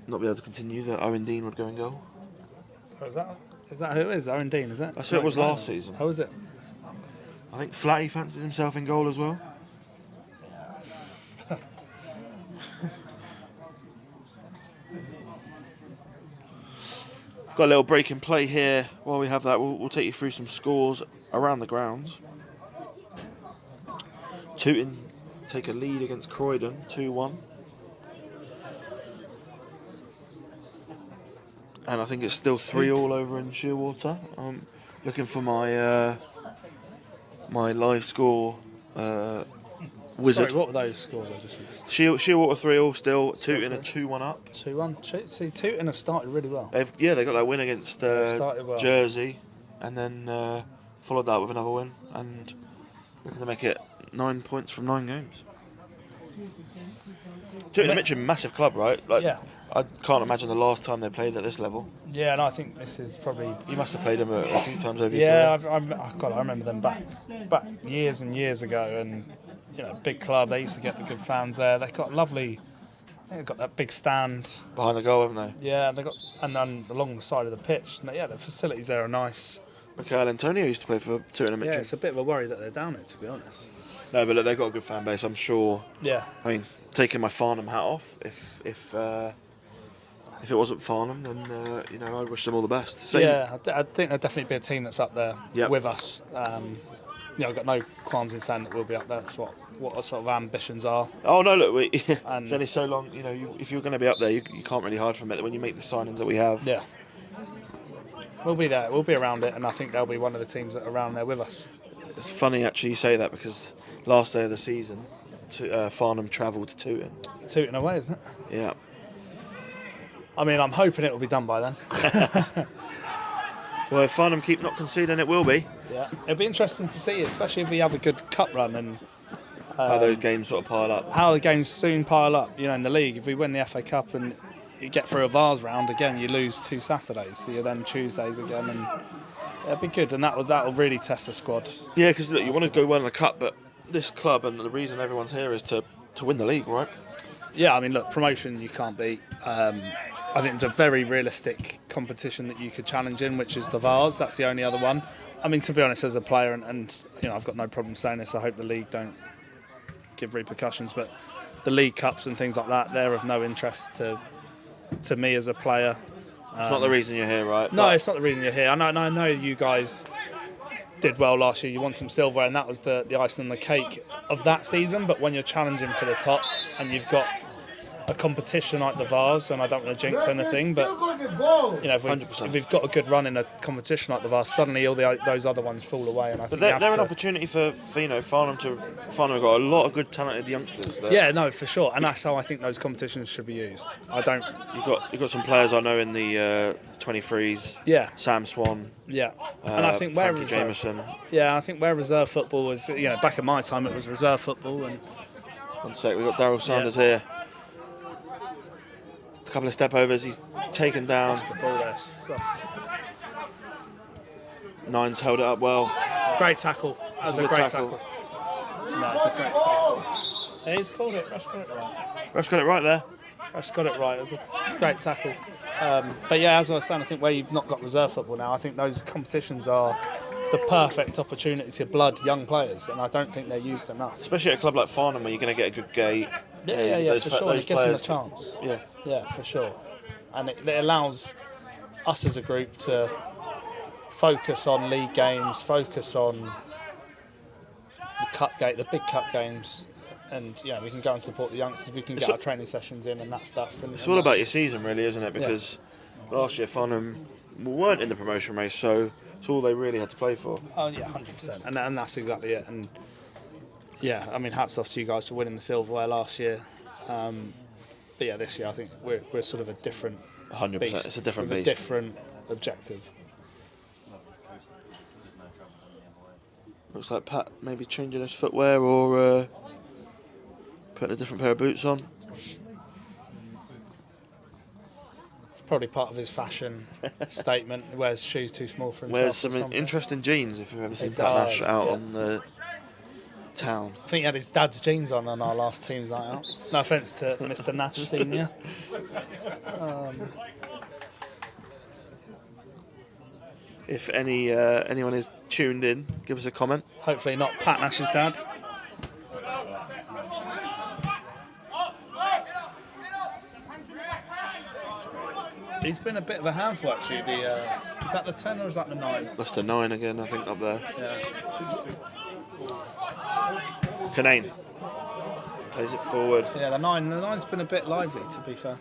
not be able to continue, that Owen Dean would go and goal. Oh, is that who it is? Owen Dean, is it? That's who it was last season. How is it? I think Flatty fancies himself in goal as well. Got a little break in play here. While we have that, we'll take you through some scores around the grounds. Tooting take a lead against Croydon, 2-1. And I think it's still 3-3 over in Shearwater. I'm looking for my my live score wizard. Sorry, what were those scores I just missed? Shearwater 3-3 still. Tooting are 2-1 up. 2-1. See, Tooting have started really well. They got that win against well. Jersey, and then followed that with another win, and looking to make it 9 points from 9 games. Tooting Mitcham, massive club, right? Yeah. I can't imagine the last time they played at this level. Yeah, and I think this is probably. You must have played them a few times over your Yeah, career. I remember them back years and years ago, and you know, big club. They used to get the good fans there. They got lovely. I think they got that big stand Behind the goal, haven't they? Yeah, and then along the side of the pitch. And the facilities there are nice. Michael Antonio used to play for Tooting Mitcham. Yeah, it's a bit of a worry that they're down it, to be honest. No, but look, they've got a good fan base, I'm sure. Yeah. I mean, taking my Farnham hat off, if it wasn't Farnham, then you know, I wish them all the best. Same. Yeah, I think there'll definitely be a team that's up there with us. You know, I've got no qualms in saying that we'll be up there. That's what our sort of ambitions are. Oh no, look, it's only so long. You know, if you're going to be up there, you can't really hide from it. When you make the signings that we have, yeah, we'll be there. We'll be around it, and I think they'll be one of the teams that are around there with us. It's funny actually you say that because last day of the season, Farnham travelled to Tooting. Tooting away, isn't it? Yeah. I mean, I'm hoping it will be done by then. Well, if Farnham keep not conceding, it will be. Yeah, it'll be interesting to see, especially if we have a good cup run and How those games sort of pile up. how the games soon pile up. You know, in the league, if we win the FA Cup and you get through a Vars round again, you lose 2 Saturdays, so you're then Tuesdays again, and it'll be good, and that will really test the squad. Yeah, because look, you want to go well in the cup, but this club and the reason everyone's here is to win the league, right? Yeah, I mean, look, promotion you can't beat. I think it's a very realistic competition that you could challenge in, which is the Vars. That's the only other one. I mean, to be honest, as a player, and you know, I've got no problem saying this. I hope the league don't give repercussions, but the league cups and things like that, they're of no interest to me as a player. It's not the reason you're here, right? No, it's not the reason you're here. I know you guys did well last year. You won some silverware, and that was the icing on the cake of that season. But when you're challenging for the top and you've got a competition like the Vars, and I don't want to jinx anything, but you know, if we've got a good run in a competition like the Vars, suddenly all those other ones fall away. And I think they're an opportunity for Farnham have got a lot of good talented youngsters there. Yeah, no, for sure, and that's how I think those competitions should be used. You've got some players I know in the 23s. Yeah. Sam Swan. Yeah, and I think where Jameson. Yeah, I think where reserve football was, you know, back in my time it was reserve football. And one sec, we've got Daryl Sanders here. A couple of step overs, he's taken down. The ball there, soft. Nine's held it up well. Great tackle. That was a great tackle. No, it's a great tackle. Yeah, he's called it. Rush got it right. Rush got it right there. Rush got it right. It was a great tackle. But yeah, as I was saying, I think where you've not got reserve football now, I think those competitions are the perfect opportunity to blood young players, and I don't think they're used enough. Especially at a club like Farnham, where you're going to get a good gate. Yeah, for sure. And it gives them a chance. Yeah, for sure. And it allows us as a group to focus on league games, focus on the big cup games, and you know, we can go and support the youngsters. We can get our training sessions in and that stuff. It's all about your season, really, isn't it? Because last year Farnham weren't in the promotion race, so it's all they really had to play for. Oh yeah, 100%. And that's exactly it. And yeah, I mean, hats off to you guys for winning the silverware last year. But yeah, this year I think we're sort of a different 100%. beast. It's a different with beast. A different objective. Looks like Pat maybe changing his footwear or putting a different pair of boots on. It's probably part of his fashion statement. He wears shoes too small for himself. Wears some interesting jeans if you've ever seen Pat Nash out on the town. I think he had his dad's jeans on our last team's night out. No offence to Mr. Nash Senior. If anyone is tuned in, give us a comment. Hopefully not Pat Nash's dad. He's been a bit of a handful actually. Is that the 10 or is that the 9? That's the 9 again, I think, up there. Yeah. Canane plays it forward. Yeah, the 9. The 9's been a bit lively, to be fair.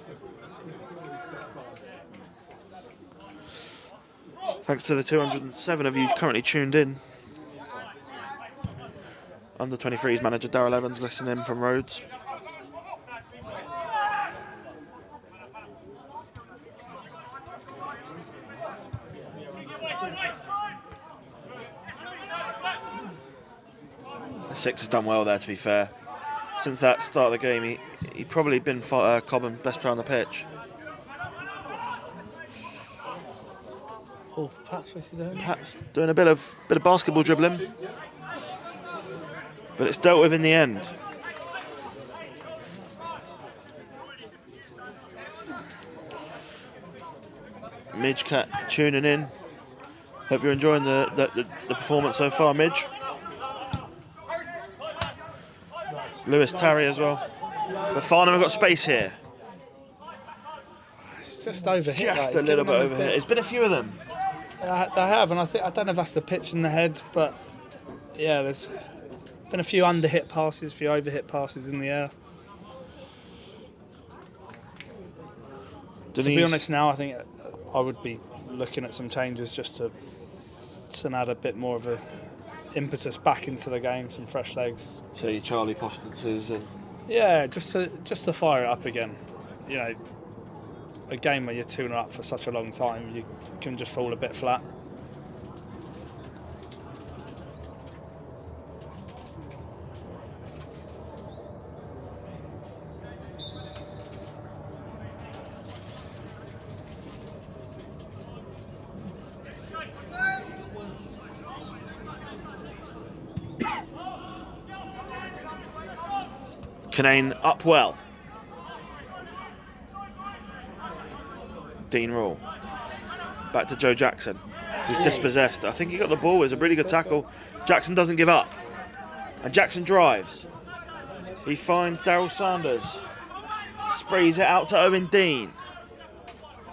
Thanks to the 207 of you currently tuned in. Under 23's manager Darryl Evans listening from Rhodes. The 6 has done well there, to be fair. Since that start of the game, he probably been Cobham best player on the pitch. Oh, Pat's doing a bit of basketball dribbling, but it's dealt with in the end. Midge Cat tuning in. Hope you're enjoying the performance so far, Midge. Lewis Tarry as well. But Farnham have got space here. It's just overhit. Just a little bit overhit. There's been a few of them. They have, and I don't know if that's the pitch in the head, but yeah, there's been a few underhit passes, a few overhit passes in the air. To be honest now, I think I would be looking at some changes just to add a bit more of a impetus back into the game, some fresh legs. So your Charlie Postances and Yeah, just to fire it up again. You know, a game where you're 2-0 up for such a long time, you can just fall a bit flat. Canane up well. Dean Rule. Back to Joe Jackson, who's dispossessed. I think he got the ball. It was a really good tackle. Jackson doesn't give up. And Jackson drives. He finds Daryl Sanders. Sprays it out to Owen Dean.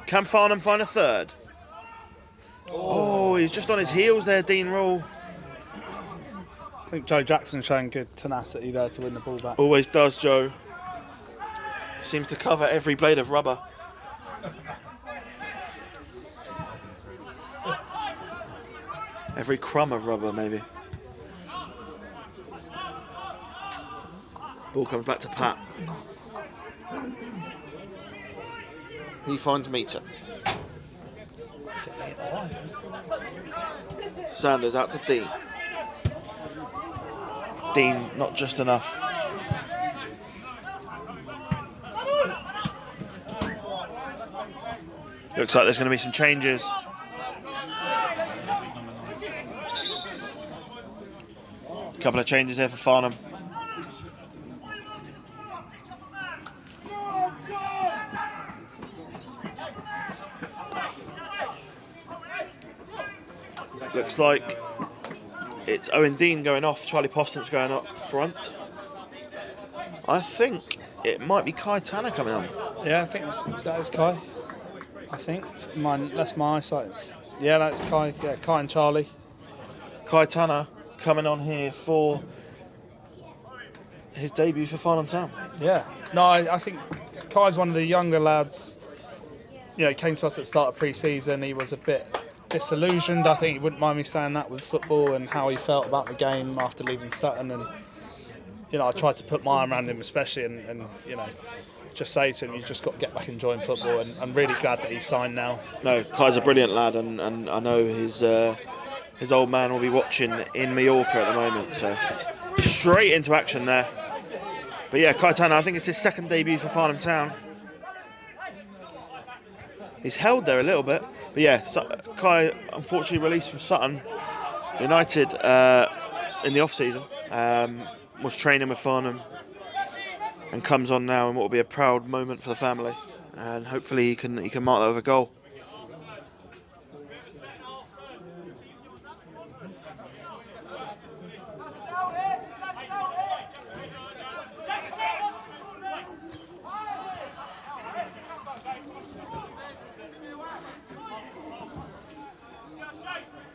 Can Farnham find a third? Oh, he's just on his heels there, Dean Rule. I think Joe Jackson showing good tenacity there to win the ball back. Always does, Joe. Seems to cover every blade of rubber. Every crumb of rubber, maybe. Ball comes back to Pat. He finds Meaton. Sanders out to Dean. Dean, not just enough. Looks like there's going to be some changes. A couple of changes here for Farnham. Looks like it's Owen Dean going off, Charlie Postant's going up front. I think it might be Kai Tanner coming on. Yeah, I think that is Kai. I think that's my eyesight. Yeah, that's Kai. Yeah, Kai and Charlie. Kai Tanner coming on here for his debut for Farnham Town. Yeah. No, I think Kai's one of the younger lads. You know, he came to us at the start of pre-season. He was a bit disillusioned. I think he wouldn't mind me saying that with football and how he felt about the game after leaving Sutton. And, you know, I tried to put my arm around him especially and you know, just say to him, you've just got to get back enjoying football. And I'm really glad that he's signed now. No, Kai's a brilliant lad and I know his old man will be watching in Mallorca at the moment. So straight into action there. But yeah, Kai Tanner, I think it's his second debut for Farnham Town. He's held there a little bit. But yeah, Kai unfortunately released from Sutton United in the off-season. Was training with Farnham and comes on now in what will be a proud moment for the family. And hopefully he can mark that with a goal.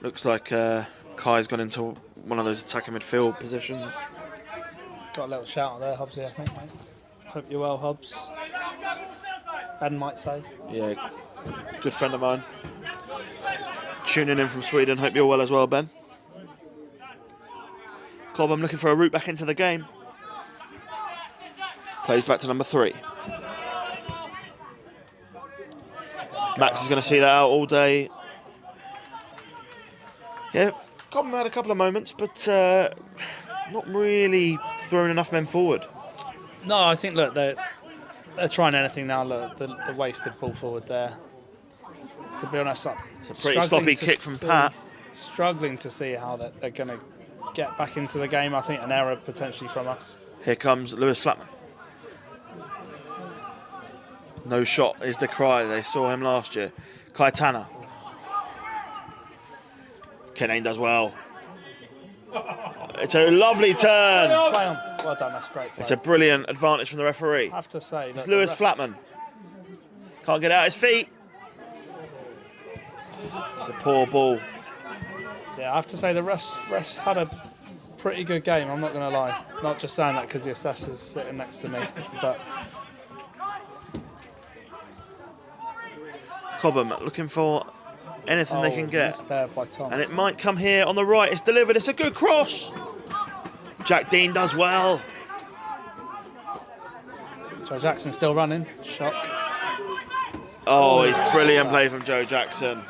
Looks like Kai's gone into one of those attacking midfield positions. Got a little shout out there, Hobbsy, I think, mate. Hope you're well, Hobbs. Ben might say. Yeah, good friend of mine. Tuning in from Sweden. Hope you're well as well, Ben. Cobham looking for a route back into the game. Plays back to number 3. Max is going to see that out all day. Yeah, Cobham had a couple of moments, but not really throwing enough men forward. No, I think, look, they're trying anything now. Look, the wasted ball forward there. To be honest, it's a pretty sloppy kick from Pat. Struggling to see how they're going to get back into the game. I think an error potentially from us. Here comes Lewis Flatman. No shot is the cry. They saw him last year. Kai Tanner. Canane does well. It's a lovely turn. Play on. Well done, that's great play. It's a brilliant advantage from the referee. I have to say, it's Lewis Flatman. Can't get out his feet. It's a poor ball. Yeah, I have to say the refs had a pretty good game, I'm not going to lie. Not just saying that because the assessor's sitting next to me, but... Cobham looking for anything they can get. Missed there by Tom. And it might come here on the right. It's delivered. It's a good cross. Jack Dean does well. Joe Jackson still running. Shock. Oh, he's brilliant play from Joe Jackson.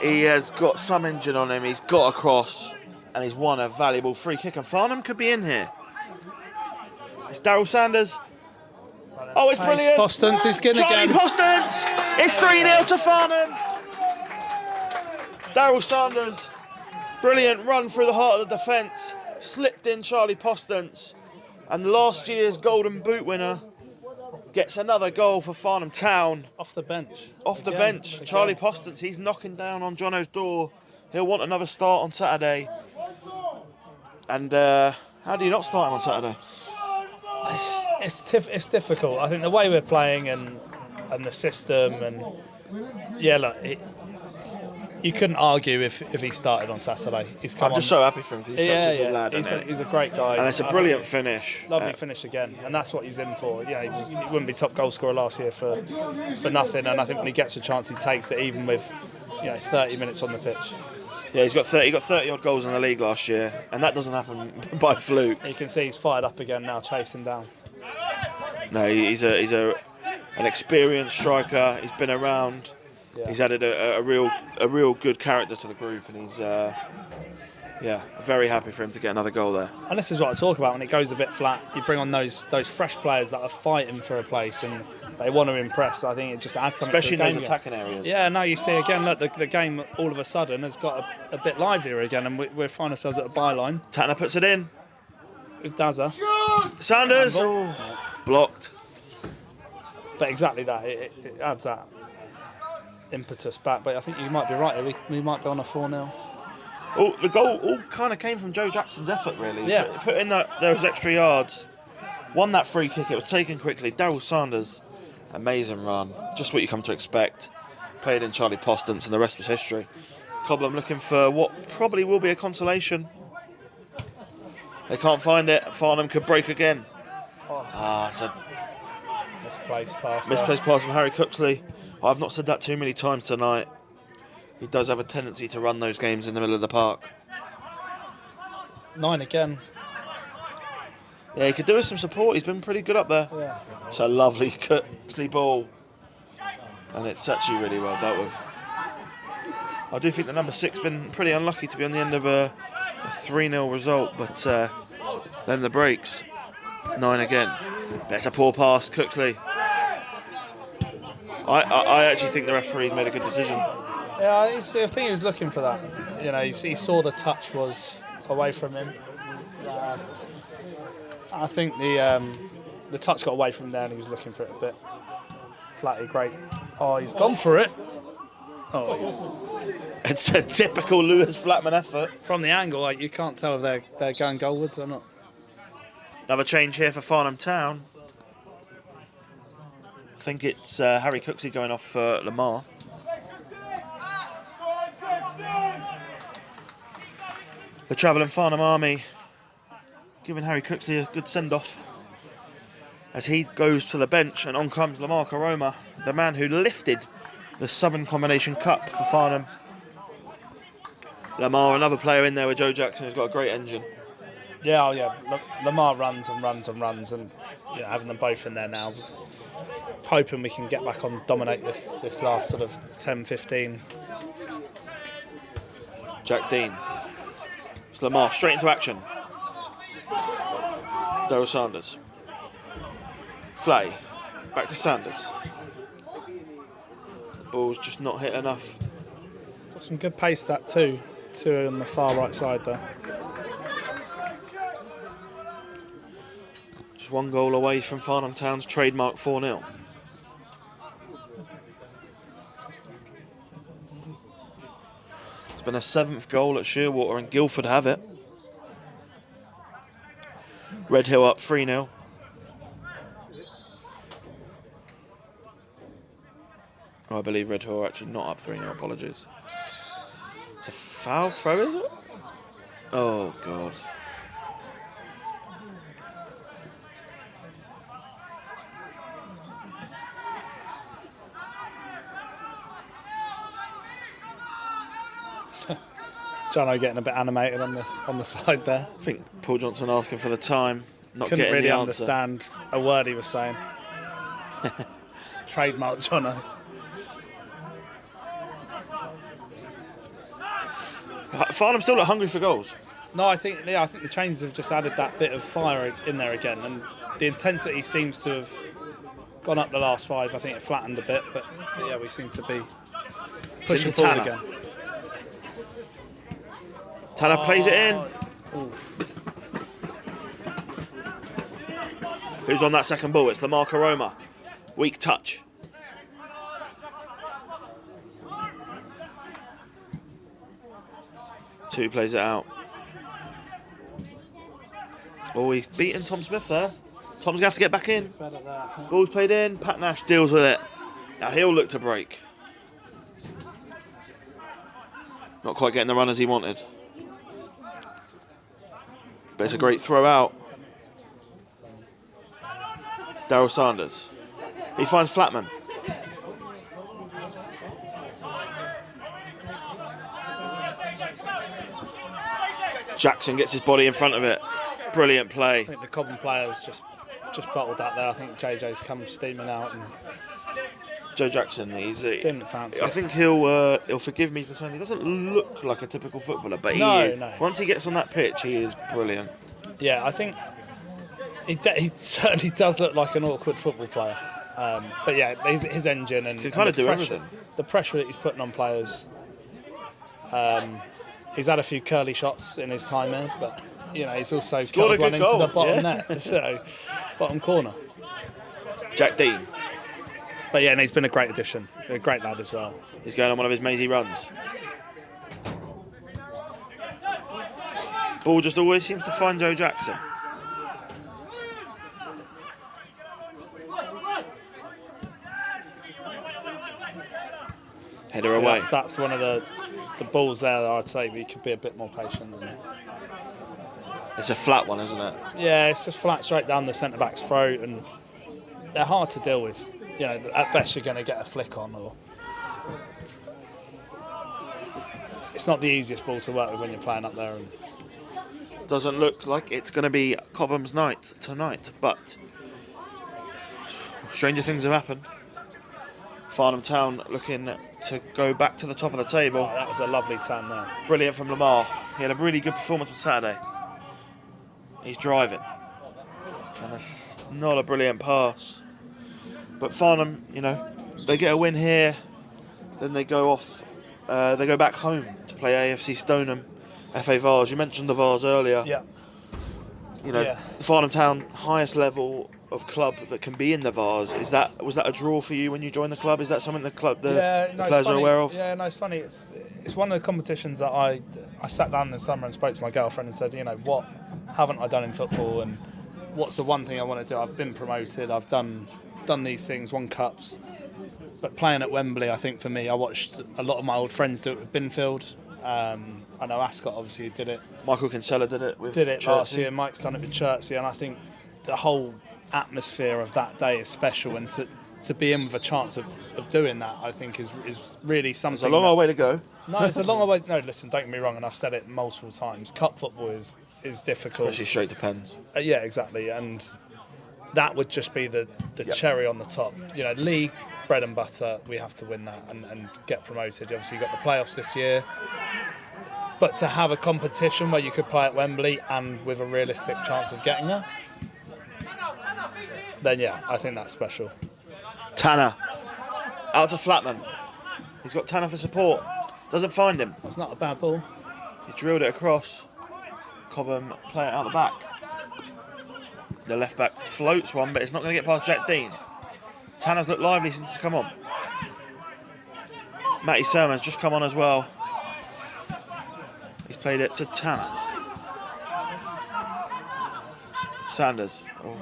He has got some engine on him. He's got a cross. And he's won a valuable free kick. And Farnham could be in here. It's Daryl Sanders. Oh, it's brilliant. Postance is good Charlie again. Postance. It's 3-0 to Farnham. Daryl Sanders. Brilliant run through the heart of the defence. Slipped in Charlie Postance. And last year's Golden Boot winner gets another goal for Farnham Town. Off the bench. Off the bench. Charlie Postance, he's knocking down on Jono's door. He'll want another start on Saturday. And how do you not start him on Saturday? It's difficult. I think the way we're playing and the system and look, you couldn't argue if he started on Saturday. I'm just so happy for him because he's such a good lad. He's a great guy. And it's a brilliant finish. Lovely finish again, and that's what he's in for. Yeah, he wouldn't be top goal scorer last year for nothing. And I think when he gets a chance, he takes it, even with 30 minutes on the pitch. Yeah, he got 30 odd goals in the league last year, and that doesn't happen by fluke. You can see he's fired up again now, chasing down. No, he's an experienced striker. He's been around. Yeah. He's added a real good character to the group, and he's very happy for him to get another goal there. And this is what I talk about when it goes a bit flat. You bring on those fresh players that are fighting for a place and they want to impress. I think it just adds something especially to the in game. those attacking areas. Yeah, now you see again, look, the game all of a sudden has got a bit livelier again, and we find ourselves at the byline. Tanner puts it in. With Dazza. Sanders! Blocked. But exactly that, it adds that impetus back. But I think you might be right here. We might be on a 4-0. Oh, the goal all kind of came from Joe Jackson's effort, really. Yeah. Put in those extra yards. Won that free kick. It was taken quickly. Daryl Sanders, amazing run. Just what you come to expect. Played in Charlie Postance, and the rest was history. Cobham looking for what probably will be a consolation. They can't find it. Farnham could break again. It's a misplaced pass from Harry Cooksley. I've not said that too many times tonight. He does have a tendency to run those games in the middle of the park. 9 again. Yeah, he could do with some support. He's been pretty good up there. Yeah. It's a lovely Cooksley ball. And it's actually really well dealt with. I do think the number 6 been pretty unlucky to be on the end of a 3-0 result, but then the breaks. 9 again. That's a poor pass, Cooksley. I actually think the referee's made a good decision. Yeah, I think he was looking for that. He saw the touch was away from him. I think the touch got away from him there, and he was looking for it a bit. Flatty, great. Oh, he's gone for it. It's a typical Lewis Flatman effort. From the angle, you can't tell if they're going goalwards or not. Another change here for Farnham Town. I think it's Harry Cooksley going off for Lamar. The travelling Farnham Army giving Harry Cooksley a good send-off as he goes to the bench, and on comes Lamar Karoma, the man who lifted the Southern Combination Cup for Farnham. Lamar, another player in there with Joe Jackson, who's got a great engine. Yeah. Lamar runs and runs and runs, and having them both in there now, hoping we can get back on, dominate this last sort of 10-15. Jack Dean. It's Lamar straight into action. Daryl Sanders. Flay. Back to Sanders. The ball's just not hit enough. Got some good pace that too. 2 on the far right side there. Just 1 goal away from Farnham Town's trademark 4-0. It's been a 7th goal at Shearwater, and Guildford have it. Redhill up 3-0. I believe Redhill are actually not up 3-0, apologies. It's a foul throw, is it? Oh, God. Jono getting a bit animated on the side there. I think Paul Johnson asking for the time, not Couldn't getting really the answer. understand a word he was saying. Trademark Jono. Farnham still look hungry for goals. No, I think the changes have just added that bit of fire in there again, and the intensity seems to have gone up the last 5. I think it flattened a bit, but yeah, we seem to be pushing Into forward Tanner. again. Tanner plays it in. Oof. Who's on that second ball? It's Lamar Karoma. Weak touch. Two plays it out. Oh, he's beaten Tom Smith there. Tom's going to have to get back in. Better there, I think. Ball's played in. Pat Nash deals with it. Now he'll look to break. Not quite getting the run as he wanted. But it's a great throw out. Daryl Sanders. He finds Flatman. Jackson gets his body in front of it. Brilliant play. I think the Cobham players just bottled that there. I think JJ's come steaming out and Joe Jackson, didn't fancy I it. think he'll forgive me for saying he doesn't look like a typical footballer, but No. once he gets on that pitch, he is brilliant. Yeah, I think he certainly does look like an awkward football player. But yeah, his engine and Can kind of the do pressure, everything. the pressure that he's putting on players. He's had a few curly shots in his time here, but he's also Scored a killed one good into goal, the bottom yeah. net, so bottom corner. Jack Dean, But yeah, and he's been a great addition, a great lad as well. he's going on one of his mazy runs. Ball just always seems to find Joe Jackson. Header So away. that's one of the balls there that I'd say we could be a bit more patient. It's a flat one, isn't it? Yeah, it's just flat straight down the centre back's throat, and they're hard to deal with. At best you're going to get a flick on, or it's not the easiest ball to work with when you're playing up there. And Doesn't look like it's going to be Cobham's night tonight, but stranger things have happened. Farnham Town looking to go back to the top of the table. that was a lovely turn there. Brilliant from Lamar. He had a really good performance on Saturday. He's driving. And it's not a brilliant pass. But Farnham, they get a win here. Then they go off. They go back home to play AFC Stoneham FA Vars. You mentioned the Vars earlier. Yeah. The Farnham Town highest level of club that can be in the Vars. Was that a draw for you when you joined the club? Is that something the players are aware of? Yeah, no, it's funny. It's one of the competitions that I sat down this summer and spoke to my girlfriend and said, what haven't I done in football, and what's the one thing I want to do? I've been promoted. I've done these things, won cups. But playing at Wembley, I think for me, I watched a lot of my old friends do it with Binfield. I know Ascot obviously did it. Michael Kinsella did it with Last Chertsey. year. Mike's done it with Chertsey, and I think the whole atmosphere of that day is special, and to be in with a chance of doing that, I think is really something. It's a long way to go. No, it's a long way. No, listen, don't get me wrong, and I've said it multiple times. Cup football is difficult. Especially straight to pens. Yeah, exactly, and that would just be the cherry on the top. League bread and butter. We have to win that and get promoted. Obviously, you got the playoffs this year. But to have a competition where you could play at Wembley and with a realistic chance of getting there, then yeah, I think that's special. Tanner. Out to Flatman. He's got Tanner for support. Doesn't find him. That's not a bad ball. He drilled it across. Cobham play it out the back. The left back floats one, but it's not going to get past Jack Dean. Tanner's looked lively since he's come on. Matty Sermon's just come on as well. He's played it to Tanner. Sanders. Oh.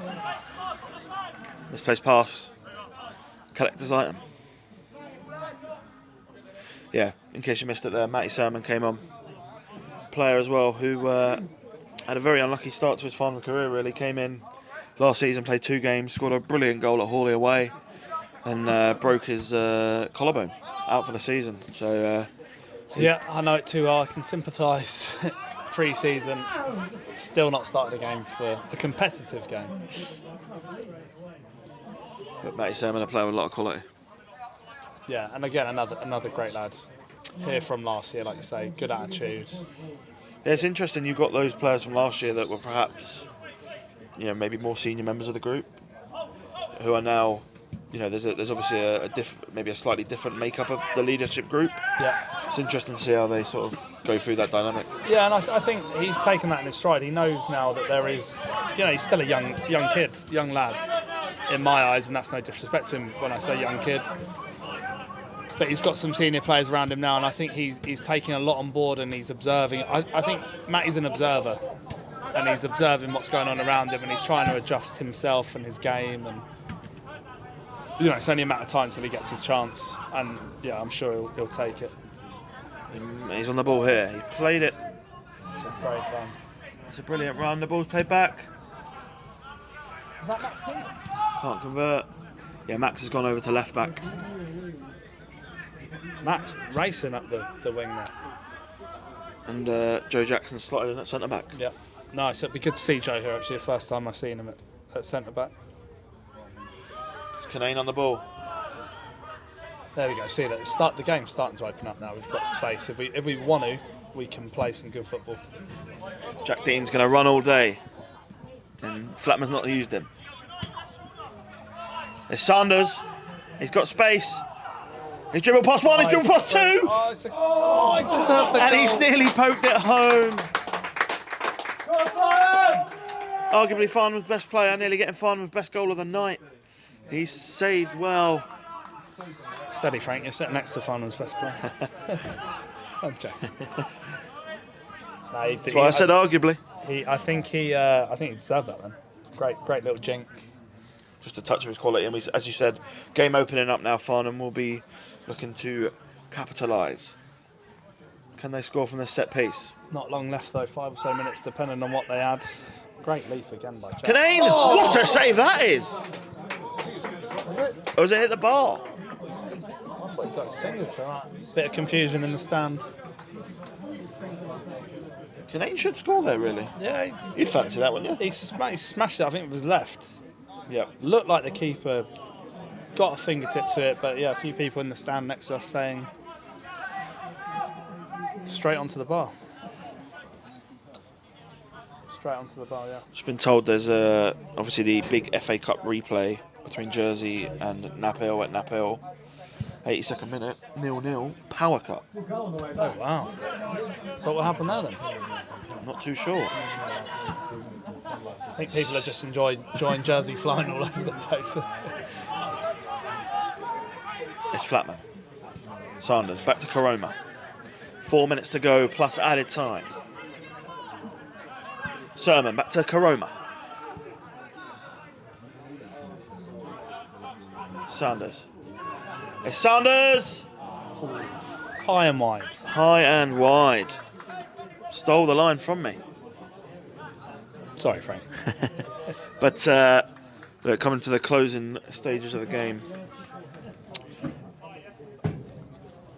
Misplaced pass. Collector's item. Yeah, in case you missed it there, Matty Sermon came on. Player as well who had a very unlucky start to his final career, really. Came in last season, played 2 games, scored a brilliant goal at Hawley away, and broke his collarbone, out for the season. So Yeah, I know it too well. I can sympathise. Pre-season, still not started a game for a competitive game. But Matty Salmon, a player with a lot of quality. Yeah, and again, another great lad. Here from last year, like you say, good attitude. Yeah, it's interesting. You've got those players from last year that were perhaps, maybe more senior members of the group, who are now, there's obviously maybe a slightly different makeup of the leadership group. Yeah. It's interesting to see how they sort of go through that dynamic. Yeah, and I think he's taken that in his stride. He knows now that there is, he's still a young kid, young lad, in my eyes, and that's no disrespect to him when I say young kid. But he's got some senior players around him now, and I think he's taking a lot on board and he's observing. I think Matty's an observer, and he's observing what's going on around him, and he's trying to adjust himself and his game. And it's only a matter of time till he gets his chance, and yeah, I'm sure he'll take it. He's on the ball here. He played it. It's a great run. It's a brilliant run. The ball's played back. Is that Max Pete? Can't convert. Yeah, Max has gone over to left back. Max racing up the wing there. And Joe Jackson slotted in at centre back. Yeah. Nice. It'd be good to see Joe here, actually. The first time I've seen him at centre back. It's Canane on the ball. There we go. See that the game's starting to open up now. We've got space. If we want to, we can play some good football. Jack Dean's going to run all day, and Flatman's not used him. There's Sanders. He's got space. He's dribbled past one. He's dribbled past two. I deserve the And goal. he's nearly poked it home. Arguably Farnham's best player, nearly getting Farnham's best goal of the night. He's saved well. Steady, Frank. You're sitting next to Farnham's best player. I'm joking. That's why I said arguably. I think he deserved that, man. Great little jink. Just a touch of his quality. And as you said, game opening up now. Farnham will be looking to capitalise. Can they score from the set piece? Not long left though, 5 or so minutes, depending on what they add. Great leap again by Jack. Canane! Oh! What a save that is! Was it? Or was it hit the bar? I thought he got his fingers to that. Bit of confusion in the stand. Canane should score there, really. Yeah, You'd fancy that, wouldn't you? he smashed it, I think, with his left. Yeah. Looked like the keeper got a fingertip to it, but yeah, a few people in the stand next to us saying straight onto the bar. Straight onto the bar, yeah. Just been told there's obviously the big FA Cup replay between Jersey and Naphill at Naphill. 82nd minute, 0-0, power cut. Oh, wow. So what happened there then? I'm not too sure. I think people are just enjoying Jersey flying all over the place. It's Flatman. Sanders, back to Karoma. 4 minutes to go, plus added time. Sermon, back to Karoma. Sanders. It's Sanders! High and wide. High and wide. Stole the line from me. Sorry, Frank. But look, coming to the closing stages of the game,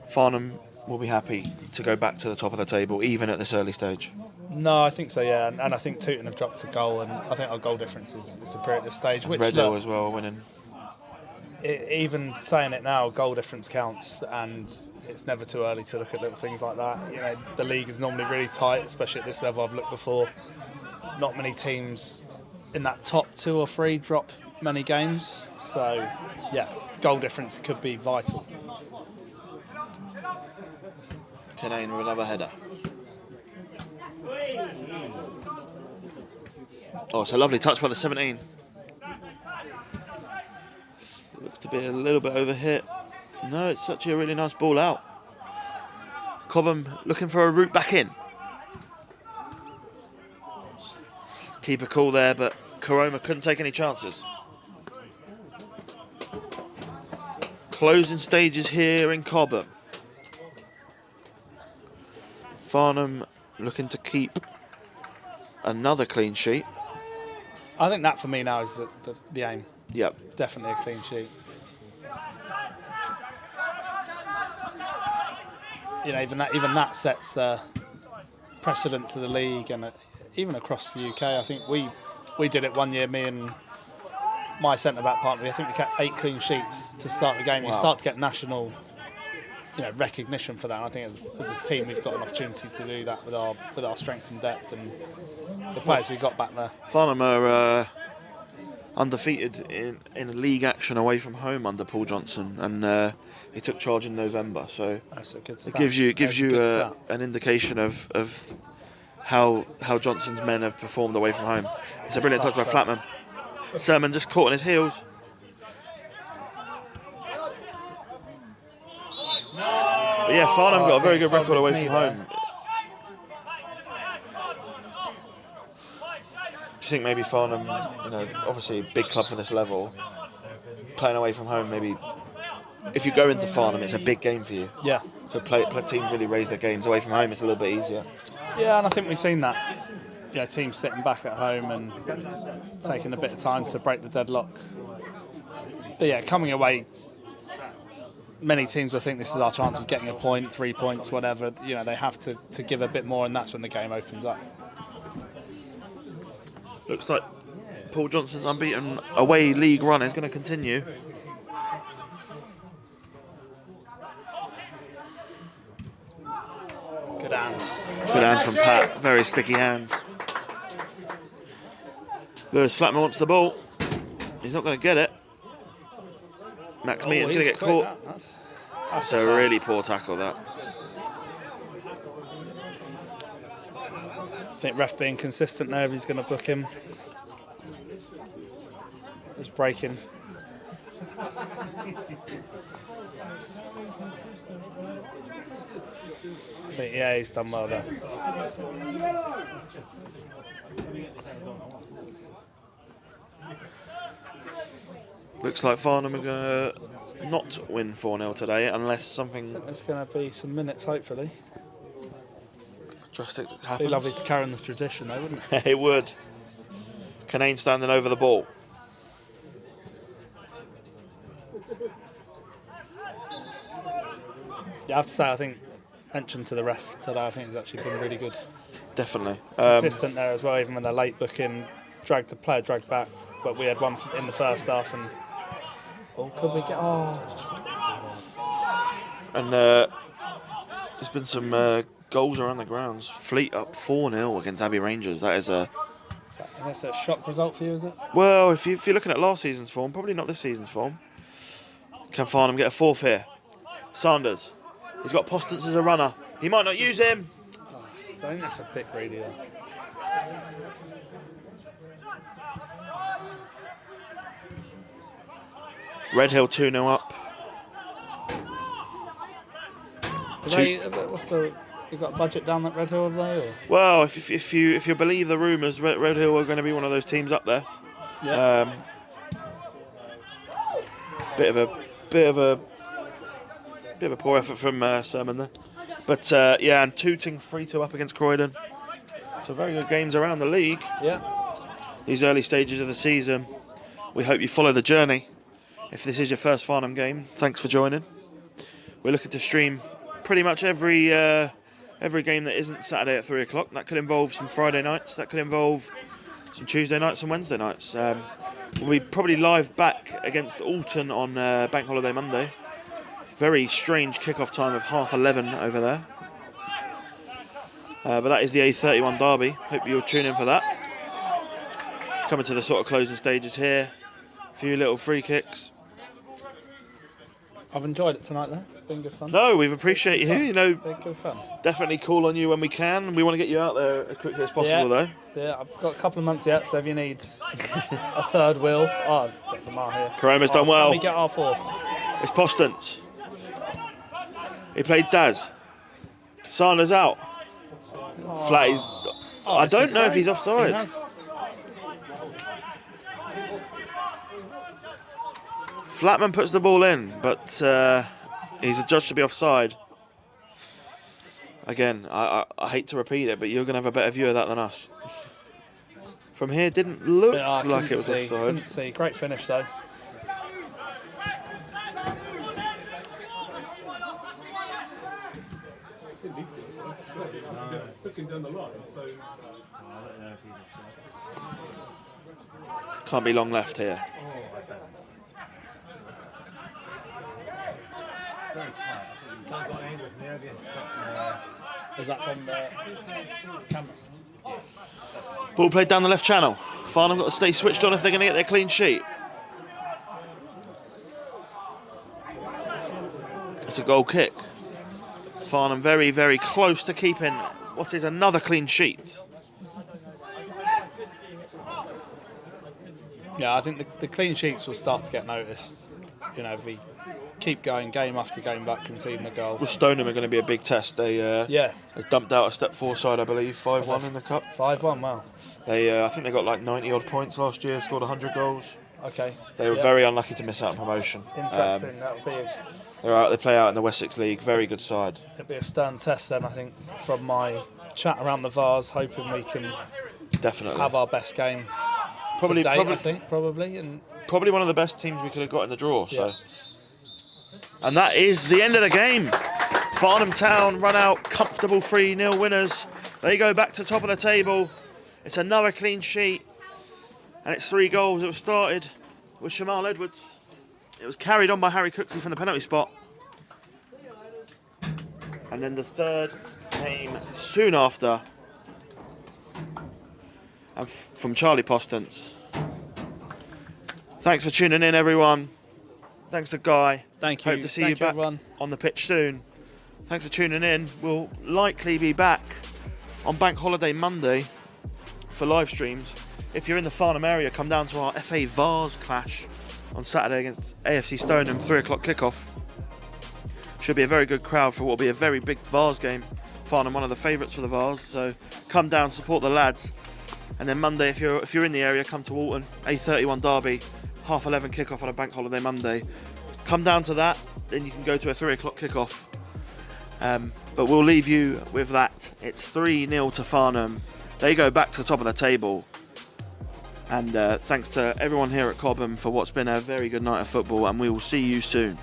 Farnham will be happy to go back to the top of the table, even at this early stage. No, I think so, yeah. And I think Tooting have dropped a goal, and I think our goal difference is superior at this stage. Which, Redhill as well, winning. Even saying it now, goal difference counts, and it's never too early to look at little things like that. You know, the league is normally really tight, especially at this level. I've looked before. Not many teams in that top 2 or 3 drop many games. So, yeah, goal difference could be vital. Canane with another header. Oh, it's a lovely touch by the 17. Looks to be a little bit overhit. No, it's actually a really nice ball out. Cobham looking for a route back in. Keeper cool there, but Karoma couldn't take any chances. Closing stages here in Cobham. Farnham looking to keep another clean sheet. I think that for me now is the aim. Yep. Definitely a clean sheet. even that sets precedent to the league and even across the UK. I think we did it one year, me and my centre-back partner. I think we kept 8 clean sheets to start the game. Wow. You start to get national, recognition for that. And I think as a team, we've got an opportunity to do that with our strength and depth and the players we got back there. Farnham are undefeated in a league action away from home under Paul Johnson, and he took charge in November. So That's a good it stat. gives you Good stat. an indication of how Johnson's men have performed away from home. It's a brilliant touch by Flatman. Sermon just caught on his heels. But yeah, Farnham got a very good record away from home. Do you think maybe Farnham, obviously a big club for this level, playing away from home, maybe if you go into Farnham, it's a big game for you. Yeah. So teams really raise their games away from home. It's a little bit easier. Yeah, and I think we've seen that. Teams sitting back at home and taking a bit of time to break the deadlock. But yeah, coming away, many teams will think this is our chance of getting a point, 3 points, whatever. They have to give a bit more, and that's when the game opens up. Looks like Paul Johnson's unbeaten away league run is going to continue. Good hands. Good hands from Pat. Very sticky hands. Lewis Flatman wants the ball. He's not going to get it. Max Meaton's going to get caught. That's a really poor tackle, that. I think ref being consistent there if he's going to book him. He's breaking. I think, he's done well there. Looks like Farnham are going to not win 4-0 today unless something There's going to be some minutes, hopefully. drastic It'd happens. be lovely to carry on the tradition, though, wouldn't it? It would. Canane standing over the ball. Yeah, I have to say, I think mention to the ref today, I think he's actually been really good. Definitely. Consistent there as well, even when they're late booking, dragged back. But we had one in the first half, and could we get? And there's been some goals around the grounds. Fleet up 4-0 against Abbey Rangers. That is a Is that a shock result for you? Is it? well. If you're looking at last season's form, probably not this season's form. Can Farnham get a fourth here? Sanders. He's got Postance as a runner. He might not use him. I think that's a bit greedy there. Redhill 2-0 up. You got a budget down at Redhill, have they? Or? Well, if you believe the rumours, Redhill are going to be one of those teams up there. Yeah. Bit of a poor effort from Sermon there, but and Tooting 3-2 up against Croydon. So very good games around the league. Yeah. These early stages of the season. We hope you follow the journey. If this is your first Farnham game, thanks for joining. We're looking to stream pretty much every game that isn't Saturday at 3 o'clock. That could involve some Friday nights. That could involve some Tuesday nights and Wednesday nights. We'll be probably live back against Alton on Bank Holiday Monday. Very strange kickoff time of 11:30 over there. But that is the A31 derby. Hope you'll tune in for that. Coming to the sort of closing stages here. A few little free kicks. I've enjoyed it tonight, though. It's been good fun. No, we've appreciated you. Been good fun. Definitely call on you when we can. We want to get you out there as quickly as possible, though. Yeah, I've got a couple of months yet, so if you need a third wheel, I've got Lamar here. Karama's done well. Can we get our fourth? It's Postance. He played Daz. Sanders out. Flat is. I don't know if he's offside. Flatman puts the ball in, but he's adjudged to be offside. Again, I hate to repeat it, but you're going to have a better view of that than us. From here, didn't look like it was offside. Couldn't see. Great finish, though. Looking down the line, so. Can't be long left here. Is that from the camera? Ball played down the left channel. Farnham got to stay switched on if they're going to get their clean sheet. It's a goal kick. Farnham very, very close to keeping what is another clean sheet. Yeah, I think the clean sheets will start to get noticed. You know, if we keep going game after game back conceding a goal. Well, Stoneham are going to be a big test. They dumped out a step 4 side, I believe, 5-1 in the cup. 5-1, wow. I think they got like 90 odd points last year, scored 100 goals. Okay. They were very unlucky to miss out on promotion. Interesting. That'll be They play out in the Wessex League. Very good side. it'll be a stern test then, I think, from my chat around the Vars, hoping we can Definitely. have our best game Probably, to date, probably, I think, probably. And probably one of the best teams we could have got in the draw. So, and that is the end of the game. Farnham Town run out comfortable 3-0 winners. They go back to top of the table. It's another clean sheet, and it's 3 goals. It was started with Shamal Edwards. It was carried on by Harry Cooksley from the penalty spot, and then the third came soon after, and from Charlie Postance. Thanks for tuning in, everyone. Thanks to Guy. thank you. Hope to see Thank you back everyone. on the pitch soon. Thanks for tuning in. We'll likely be back on Bank Holiday Monday for live streams. If you're in the Farnham area, come down to our FA Vars clash on Saturday against AFC Stoneham, 3 o'clock kickoff. Should be a very good crowd for what will be a very big Vars game. Farnham, one of the favourites for the Vars, so come down, support the lads. And then Monday, if you're in the area, come to Walton, A31 derby, 11:30 kickoff on a Bank Holiday Monday. Come down to that, then you can go to a 3 o'clock kickoff. But we'll leave you with that. It's 3-0 to Farnham. They go back to the top of the table. And thanks to everyone here at Cobham for what's been a very good night of football, and we will see you soon.